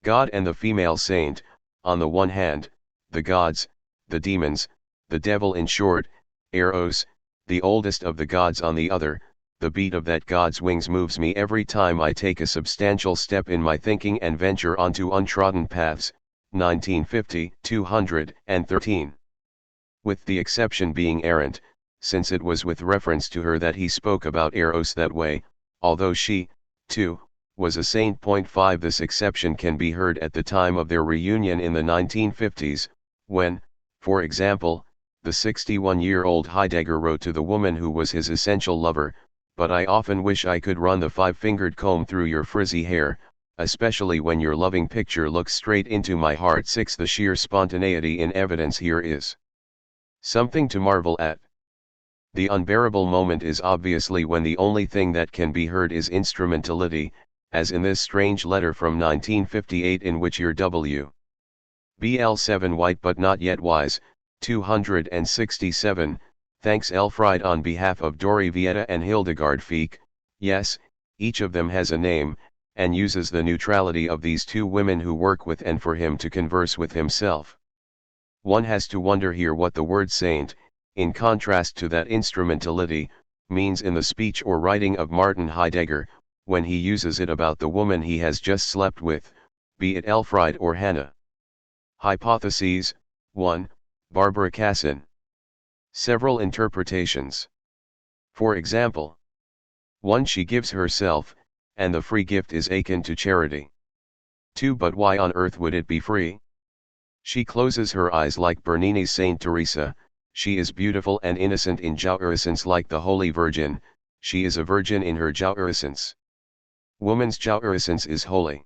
S1: God and the female saint, on the one hand, the gods, the demons, the devil, in short, Eros, the oldest of the gods, on the other. The beat of that god's wings moves me every time I take a substantial step in my thinking and venture onto untrodden paths. 1950, 213. With the exception being errant, since it was with reference to her that he spoke about Eros that way, although she, too, was a saint. 5 This exception can be heard at the time of their reunion in the 1950s, when, for example, the 61-year-old Heidegger wrote to the woman who was his essential lover, "But I often wish I could run the five-fingered comb through your frizzy hair, especially when your loving picture looks straight into my heart." 6 The sheer spontaneity in evidence here is something to marvel at. The unbearable moment is obviously when the only thing that can be heard is instrumentality, as in this strange letter from 1958 in which your W. BL7 white but not yet wise, 267, thanks Elfriede on behalf of Dori Vieta and Hildegard Fieck. Yes, each of them has a name, and uses the neutrality of these two women who work with and for him to converse with himself. One has to wonder here what the word saint, in contrast to that instrumentality, means in the speech or writing of Martin Heidegger, when he uses it about the woman he has just slept with, be it Elfriede or Hannah. Hypotheses. 1. Barbara Cassin. Several interpretations. For example, 1. She gives herself, and the free gift is akin to charity. 2. But why on earth would it be free? She closes her eyes like Bernini's Saint Teresa. She is beautiful and innocent in jouissance like the Holy Virgin. She is a virgin in her jouissance. Woman's jouissance is holy.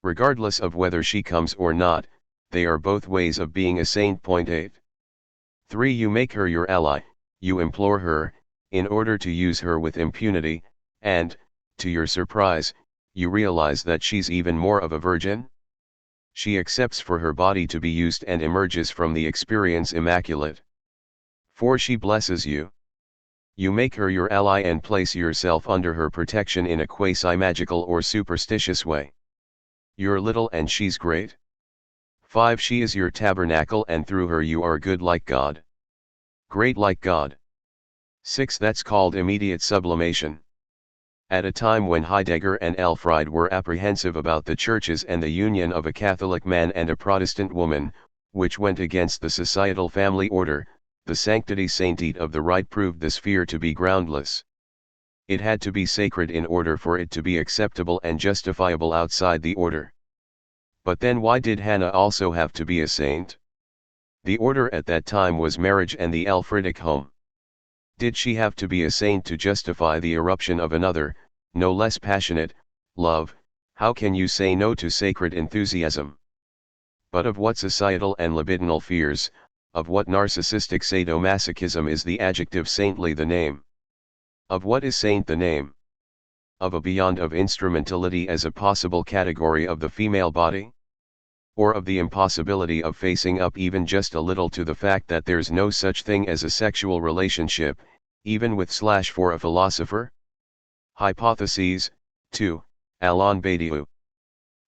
S1: Regardless of whether she comes or not, they are both ways of being a saint. 8. 3. You make her your ally, you implore her, in order to use her with impunity, and, to your surprise, you realize that she's even more of a virgin? She accepts for her body to be used and emerges from the experience immaculate. 4. She blesses you. You make her your ally and place yourself under her protection in a quasi-magical or superstitious way. You're little and she's great. 5. She is your tabernacle and through her you are good like God. Great like God. 6. That's called immediate sublimation. At a time when Heidegger and Elfriede were apprehensive about the churches and the union of a Catholic man and a Protestant woman, which went against the societal family order, the sanctity saintete of the rite proved this fear to be groundless. It had to be sacred in order for it to be acceptable and justifiable outside the order. But then why did Hannah also have to be a saint? The order at that time was marriage and the Elfriedic home. Did she have to be a saint to justify the eruption of another, no less passionate, love? How can you say no to sacred enthusiasm? But of what societal and libidinal fears, of what narcissistic sadomasochism is the adjective saintly the name? Of what is saint the name? Of a beyond of instrumentality as a possible category of the female body? Or of the impossibility of facing up even just a little to the fact that there's no such thing as a sexual relationship, even with / for a philosopher? Hypotheses. 2. Alain Badiou.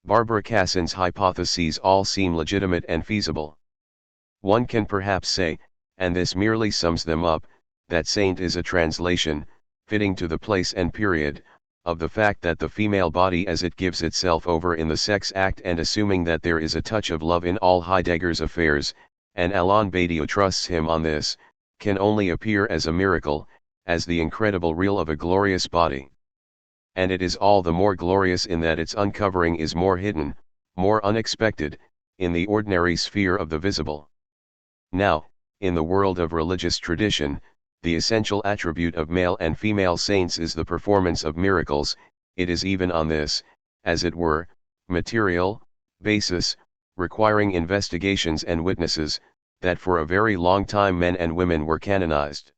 S1: Barbara Cassin's hypotheses all seem legitimate and feasible. One can perhaps say, and this merely sums them up, that saint is a translation, fitting to the place and period, of the fact that the female body as it gives itself over in the sex act and assuming that there is a touch of love in all Heidegger's affairs, and Alain Badiou trusts him on this, can only appear as a miracle, as the incredible real of a glorious body. And it is all the more glorious in that its uncovering is more hidden, more unexpected, in the ordinary sphere of the visible. Now, in the world of religious tradition, the essential attribute of male and female saints is the performance of miracles. It is even on this, as it were, material basis, requiring investigations and witnesses, that for a very long time men and women were canonized.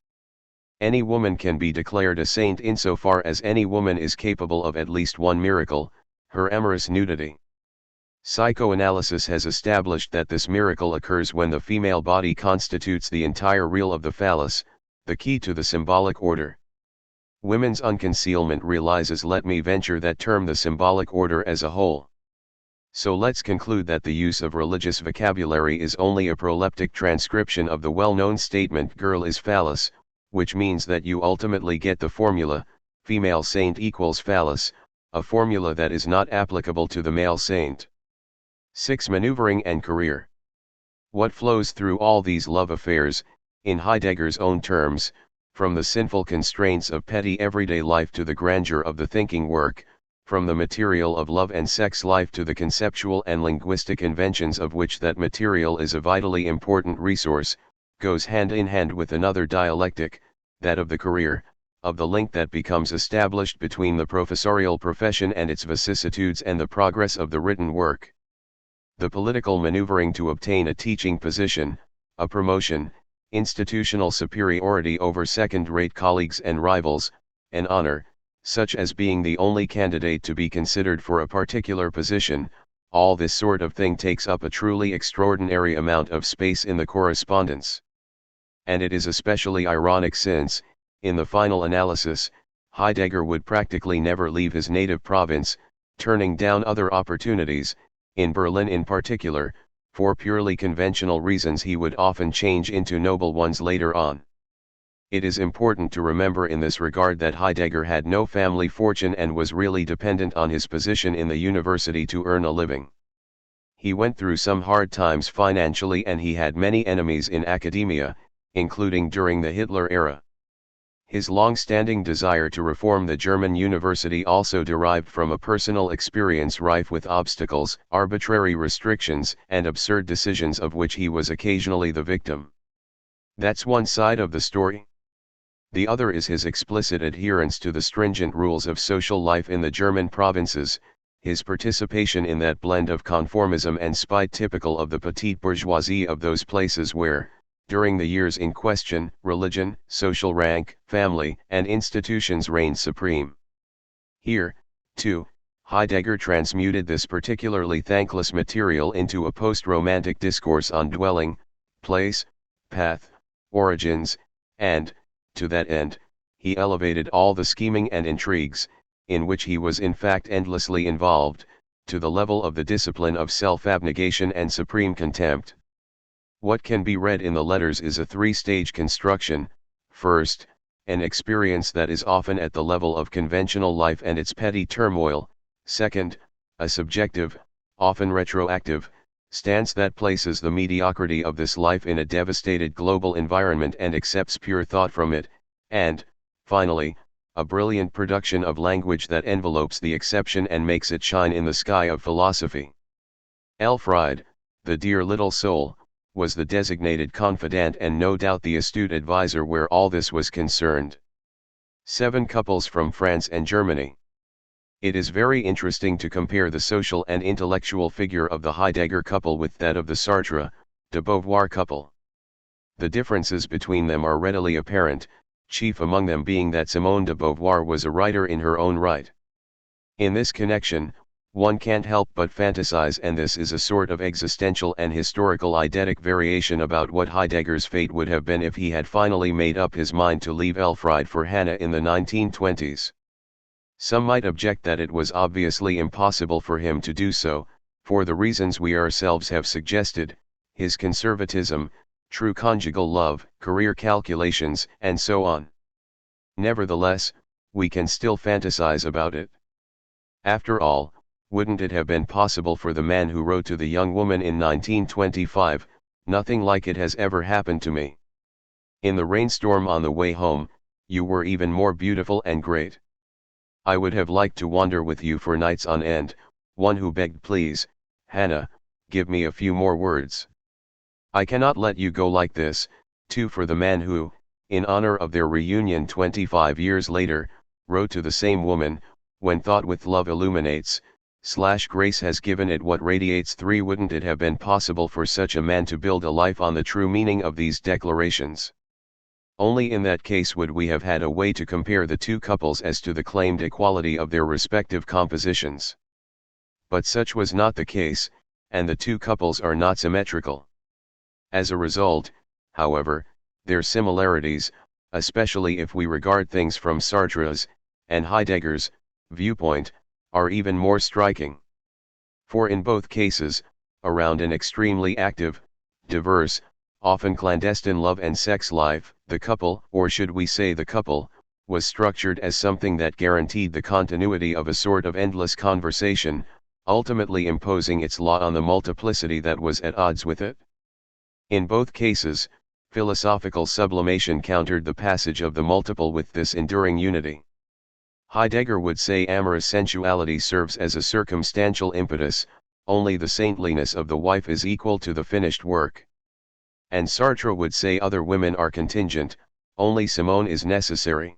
S1: Any woman can be declared a saint insofar as any woman is capable of at least one miracle, her amorous nudity. Psychoanalysis has established that this miracle occurs when the female body constitutes the entire real of the phallus, the key to the symbolic order. Women's unconcealment realizes, let me venture that term, the symbolic order as a whole. So let's conclude that the use of religious vocabulary is only a proleptic transcription of the well-known statement girl is phallus, which means that you ultimately get the formula, female saint equals phallus, a formula that is not applicable to the male saint. 6. Maneuvering and career. What flows through all these love affairs, in Heidegger's own terms, from the sinful constraints of petty everyday life to the grandeur of the thinking work, from the material of love and sex life to the conceptual and linguistic inventions of which that material is a vitally important resource, goes hand in hand with another dialectic, that of the career, of the link that becomes established between the professorial profession and its vicissitudes and the progress of the written work. The political maneuvering to obtain a teaching position, a promotion, institutional superiority over second-rate colleagues and rivals, an honor, such as being the only candidate to be considered for a particular position, all this sort of thing takes up a truly extraordinary amount of space in the correspondence. And it is especially ironic since, in the final analysis, Heidegger would practically never leave his native province, turning down other opportunities, in Berlin in particular, for purely conventional reasons he would often change into noble ones later on. It is important to remember in this regard that Heidegger had no family fortune and was really dependent on his position in the university to earn a living. He went through some hard times financially and he had many enemies in academia, including during the Hitler era. His long-standing desire to reform the German university also derived from a personal experience rife with obstacles, arbitrary restrictions, and absurd decisions of which he was occasionally the victim. That's one side of the story. The other is his explicit adherence to the stringent rules of social life in the German provinces, his participation in that blend of conformism and spite typical of the petite bourgeoisie of those places where, during the years in question, religion, social rank, family, and institutions reigned supreme. Here, too, Heidegger transmuted this particularly thankless material into a post-romantic discourse on dwelling, place, path, origins, and, to that end, he elevated all the scheming and intrigues, in which he was in fact endlessly involved, to the level of the discipline of self-abnegation and supreme contempt. What can be read in the letters is a three-stage construction: first, an experience that is often at the level of conventional life and its petty turmoil; second, a subjective, often retroactive, stance that places the mediocrity of this life in a devastated global environment and accepts pure thought from it; and, finally, a brilliant production of language that envelopes the exception and makes it shine in the sky of philosophy. Elfriede, the dear little soul, was the designated confidant and no doubt the astute advisor where all this was concerned. 7 couples from France and Germany. It is very interesting to compare the social and intellectual figure of the Heidegger couple with that of the Sartre, de Beauvoir couple. The differences between them are readily apparent, chief among them being that Simone de Beauvoir was a writer in her own right. In this connection, one can't help but fantasize, and this is a sort of existential and historical eidetic variation about what Heidegger's fate would have been if he had finally made up his mind to leave Elfriede for Hannah in the 1920s. Some might object that it was obviously impossible for him to do so, for the reasons we ourselves have suggested: his conservatism, true conjugal love, career calculations, and so on. Nevertheless, we can still fantasize about it. After all, wouldn't it have been possible for the man who wrote to the young woman in 1925, "Nothing like it has ever happened to me. In the rainstorm on the way home, you were even more beautiful and great. I would have liked to wander with you for nights on end," one who begged, "Please, Hannah, give me a few more words. I cannot let you go like this," too, for the man who, in honor of their reunion 25 years later, wrote to the same woman, "When thought with love illuminates, grace has given it what radiates." 3. Wouldn't it have been possible for such a man to build a life on the true meaning of these declarations? Only in that case would we have had a way to compare the two couples as to the claimed equality of their respective compositions. But such was not the case, and the two couples are not symmetrical. As a result, however, their similarities, especially if we regard things from Sartre's and Heidegger's viewpoint, are even more striking. For in both cases, around an extremely active, diverse, often clandestine love and sex life, the couple, or should we say the couple, was structured as something that guaranteed the continuity of a sort of endless conversation, ultimately imposing its law on the multiplicity that was at odds with it. In both cases, philosophical sublimation countered the passage of the multiple with this enduring unity. Heidegger would say amorous sensuality serves as a circumstantial impetus, only the saintliness of the wife is equal to the finished work. And Sartre would say other women are contingent, only Simone is necessary.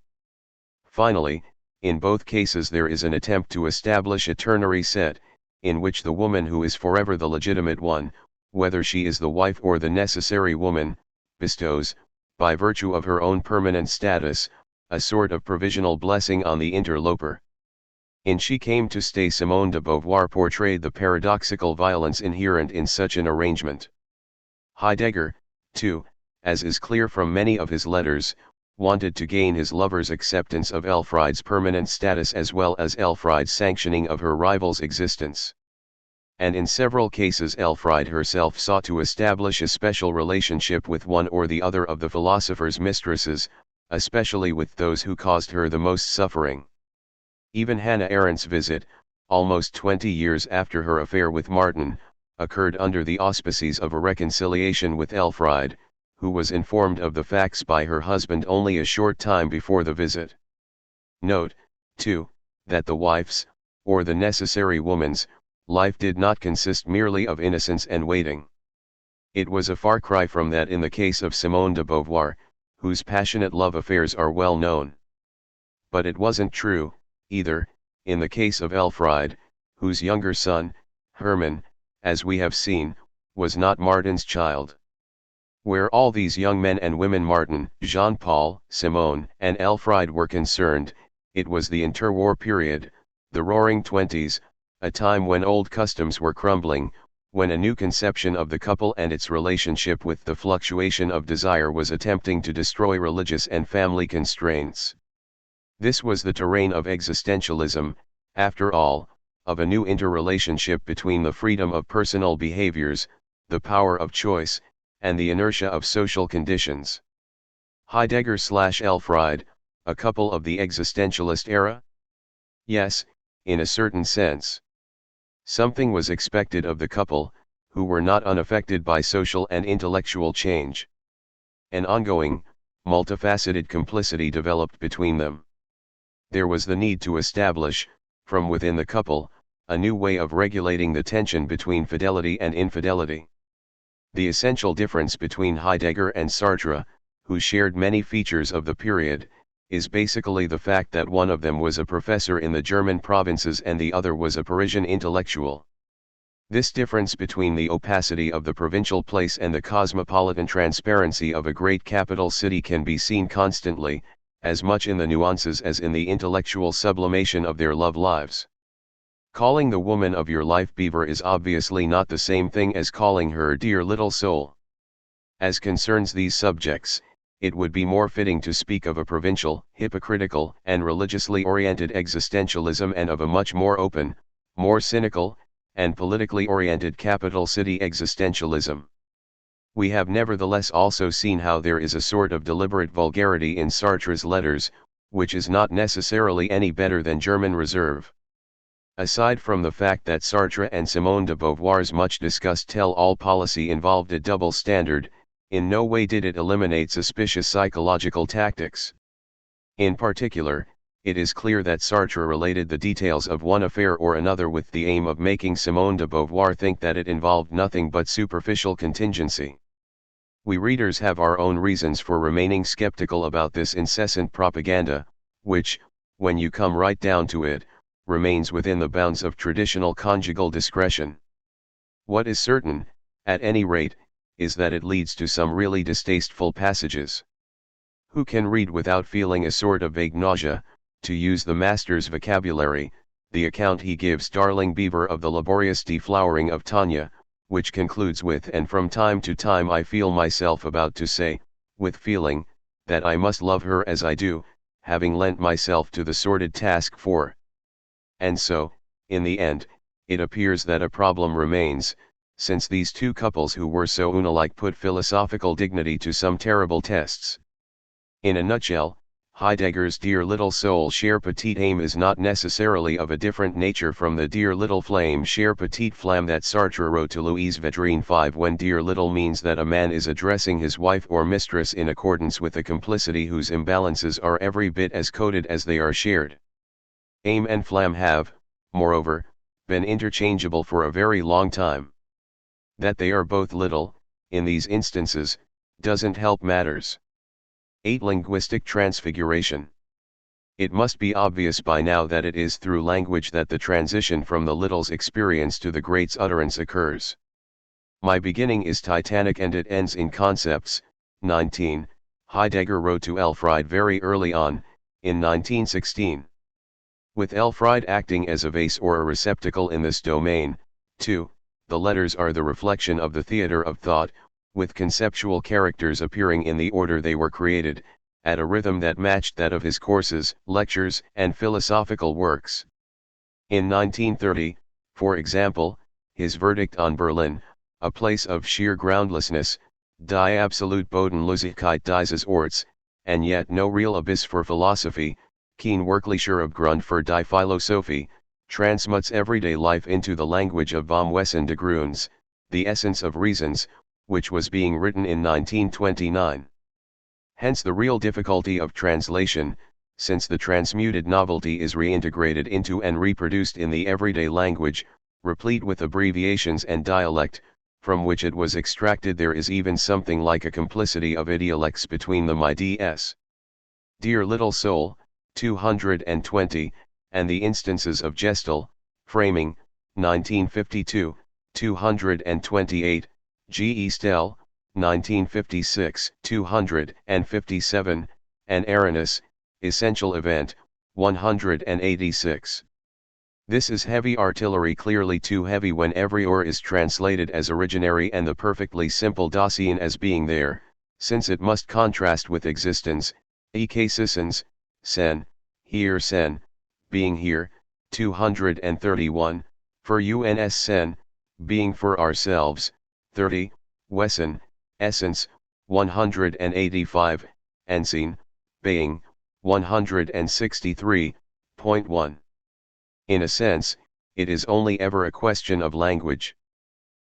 S1: Finally, in both cases there is an attempt to establish a ternary set, in which the woman who is forever the legitimate one, whether she is the wife or the necessary woman, bestows, by virtue of her own permanent status, a sort of provisional blessing on the interloper. In She Came to Stay, Simone de Beauvoir portrayed the paradoxical violence inherent in such an arrangement. Heidegger, too, as is clear from many of his letters, wanted to gain his lover's acceptance of Elfried's permanent status as well as Elfried's sanctioning of her rival's existence. And in several cases Elfried herself sought to establish a special relationship with one or the other of the philosopher's mistresses, especially with those who caused her the most suffering. Even Hannah Arendt's visit, almost 20 years after her affair with Martin, occurred under the auspices of a reconciliation with Elfried, who was informed of the facts by her husband only a short time before the visit. Note, too, that the wife's, or the necessary woman's, life did not consist merely of innocence and waiting. It was a far cry from that in the case of Simone de Beauvoir, whose passionate love affairs are well known. But it wasn't true, either, in the case of Elfried, whose younger son, Hermann, as we have seen, was not Martin's child. Where all these young men and women, Martin, Jean-Paul, Simone, and Elfried, were concerned, it was the interwar period, the Roaring Twenties, a time when old customs were crumbling, when a new conception of the couple and its relationship with the fluctuation of desire was attempting to destroy religious and family constraints. This was the terrain of existentialism, after all, of a new interrelationship between the freedom of personal behaviors, the power of choice, and the inertia of social conditions. Heidegger/Elfried, a couple of the existentialist era? Yes, in a certain sense. Something was expected of the couple, who were not unaffected by social and intellectual change. An ongoing, multifaceted complicity developed between them. There was the need to establish, from within the couple, a new way of regulating the tension between fidelity and infidelity. The essential difference between Heidegger and Sartre, who shared many features of the period, is basically the fact that one of them was a professor in the German provinces and the other was a Parisian intellectual. This difference between the opacity of the provincial place and the cosmopolitan transparency of a great capital city can be seen constantly, as much in the nuances as in the intellectual sublimation of their love lives. Calling the woman of your life Beaver is obviously not the same thing as calling her dear little soul. As concerns these subjects, it would be more fitting to speak of a provincial, hypocritical, and religiously oriented existentialism and of a much more open, more cynical, and politically oriented capital city existentialism. We have nevertheless also seen how there is a sort of deliberate vulgarity in Sartre's letters, which is not necessarily any better than German Reserve. Aside from the fact that Sartre and Simone de Beauvoir's much discussed tell-all policy involved a double standard, in no way did it eliminate suspicious psychological tactics. In particular, it is clear that Sartre related the details of one affair or another with the aim of making Simone de Beauvoir think that it involved nothing but superficial contingency. We readers have our own reasons for remaining skeptical about this incessant propaganda, which, when you come right down to it, remains within the bounds of traditional conjugal discretion. What is certain, at any rate, is that it leads to some really distasteful passages. Who can read without feeling a sort of vague nausea, to use the master's vocabulary, the account he gives Darling Beaver of the laborious deflowering of Tanya, which concludes with "and from time to time I feel myself about to say, with feeling, that I must love her as I do, having lent myself to the sordid task for." And so, in the end, it appears that a problem remains, since these two couples who were so unalike put philosophical dignity to some terrible tests. In a nutshell, Heidegger's Dear Little Soul Cher Petite Aim is not necessarily of a different nature from the Dear Little Flame Cher Petite Flamme that Sartre wrote to Louise Védrine 5, when dear little means that a man is addressing his wife or mistress in accordance with a complicity whose imbalances are every bit as coded as they are shared. Aim and flamme have, moreover, been interchangeable for a very long time. That they are both little, in these instances, doesn't help matters. 8. Linguistic transfiguration. It must be obvious by now that it is through language that the transition from the little's experience to the great's utterance occurs. My beginning is titanic and it ends in concepts. 19, Heidegger wrote to Elfriede very early on, in 1916. With Elfriede acting as a vase or a receptacle in this domain, 2, the letters are the reflection of the theatre of thought, with conceptual characters appearing in the order they were created, at a rhythm that matched that of his courses, lectures, and philosophical works. In 1930, for example, his verdict on Berlin, a place of sheer groundlessness, die absolute Bodenlosigkeit dieses Orts, and yet no real abyss for philosophy, kein wirklicher Abgrund für die Philosophie, transmutes everyday life into the language of vom Wesen des Grunds, the essence of reasons, which was being written in 1929. Hence the real difficulty of translation, since the transmuted novelty is reintegrated into and reproduced in the everyday language, replete with abbreviations and dialect, from which it was extracted. There is even something like a complicity of idiolects between the My D.S. Dear Little Soul, 220, and the instances of Gestal, Framing, 1952, 228, G. E. Stell, 1956, 257, and Arenas, Essential Event, 186. This is heavy artillery, clearly too heavy when every or is translated as originary and the perfectly simple Dasein as being there, since it must contrast with existence, ekasissens, sen, here sen, being here, 231, for uns sen, being for ourselves, 30, Wesen, essence, 185, and Sein, being, 163.1. In a sense, it is only ever a question of language.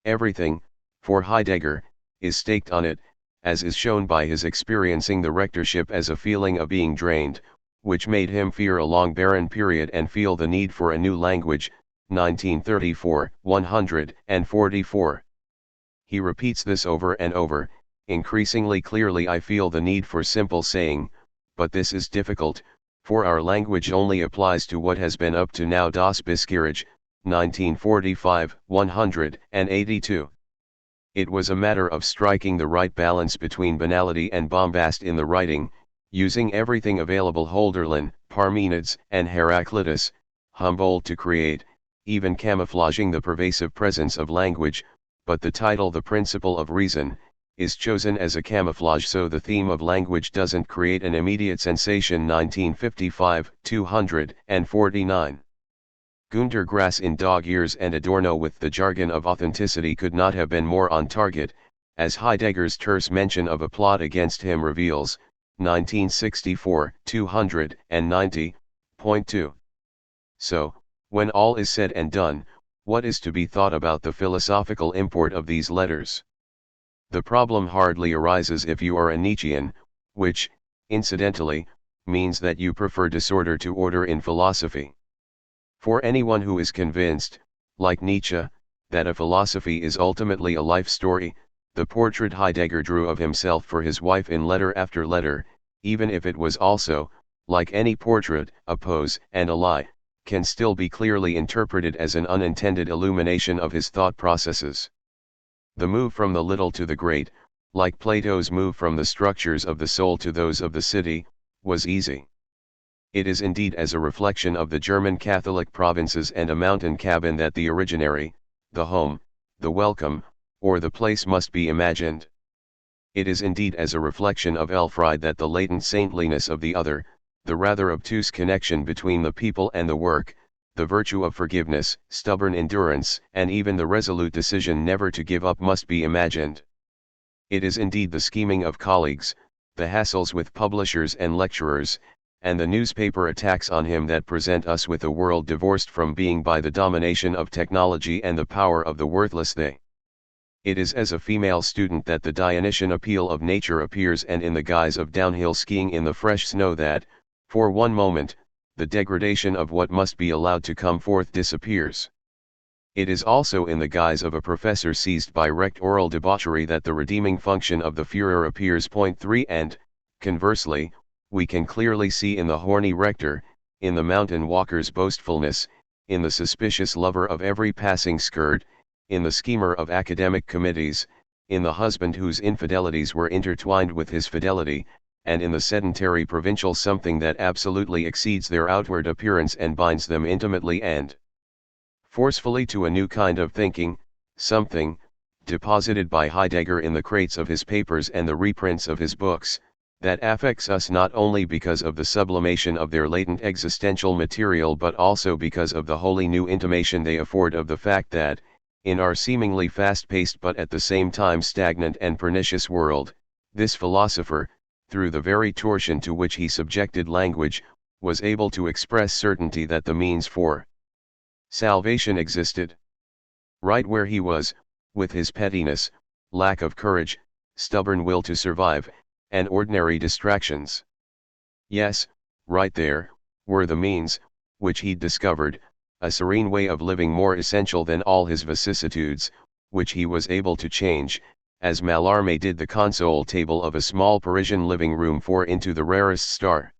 S1: Everything, for Heidegger, is staked on it, as is shown by his experiencing the rectorship as a feeling of being drained, which made him fear a long barren period and feel the need for a new language, 1934, 144. He repeats this over and over, increasingly clearly. I feel the need for simple saying, but this is difficult, for our language only applies to what has been up to now. Das Bisskirche, 1945, 182. It was a matter of striking the right balance between banality and bombast in the writing, using everything available, Hölderlin, Parmenides, and Heraclitus, Humboldt, to create, even camouflaging the pervasive presence of language, but the title The Principle of Reason, is chosen as a camouflage so the theme of language doesn't create an immediate sensation. 1955, 249. Günter Grass in Dog Years and Adorno with the jargon of authenticity could not have been more on target, as Heidegger's terse mention of a plot against him reveals. 1964, 290.2. So, when all is said and done, what is to be thought about the philosophical import of these letters? The problem hardly arises if you are a Nietzschean, which, incidentally, means that you prefer disorder to order in philosophy. For anyone who is convinced, like Nietzsche, that a philosophy is ultimately a life story, the portrait Heidegger drew of himself for his wife in letter after letter, even if it was also, like any portrait, a pose and a lie, can still be clearly interpreted as an unintended illumination of his thought processes. The move from the little to the great, like Plato's move from the structures of the soul to those of the city, was easy. It is indeed as a reflection of the German Catholic provinces and a mountain cabin that the originary, the home, the welcome, or the place must be imagined. It is indeed as a reflection of Elfriede that the latent saintliness of the other, the rather obtuse connection between the people and the work, the virtue of forgiveness, stubborn endurance, and even the resolute decision never to give up must be imagined. It is indeed the scheming of colleagues, the hassles with publishers and lecturers, and the newspaper attacks on him that present us with a world divorced from being by the domination of technology and the power of the worthless they. It is as a female student that the Dionysian appeal of nature appears, and in the guise of downhill skiing in the fresh snow that, for one moment, the degradation of what must be allowed to come forth disappears. It is also in the guise of a professor seized by wrecked oral debauchery that the redeeming function of the Führer appears. Point 3. And, conversely, we can clearly see in the horny rector, in the mountain walker's boastfulness, in the suspicious lover of every passing skirt, in the schemer of academic committees, in the husband whose infidelities were intertwined with his fidelity, and in the sedentary provincial something that absolutely exceeds their outward appearance and binds them intimately and forcefully to a new kind of thinking, something, deposited by Heidegger in the crates of his papers and the reprints of his books, that affects us not only because of the sublimation of their latent existential material but also because of the wholly new intimation they afford of the fact that, in our seemingly fast-paced but at the same time stagnant and pernicious world, this philosopher, through the very torsion to which he subjected language, was able to express certainty that the means for salvation existed. Right where he was, with his pettiness, lack of courage, stubborn will to survive, and ordinary distractions. Yes, right there, were the means, which he'd discovered, a serene way of living more essential than all his vicissitudes, which he was able to change, as Mallarmé did the console table of a small Parisian living room into the rarest star.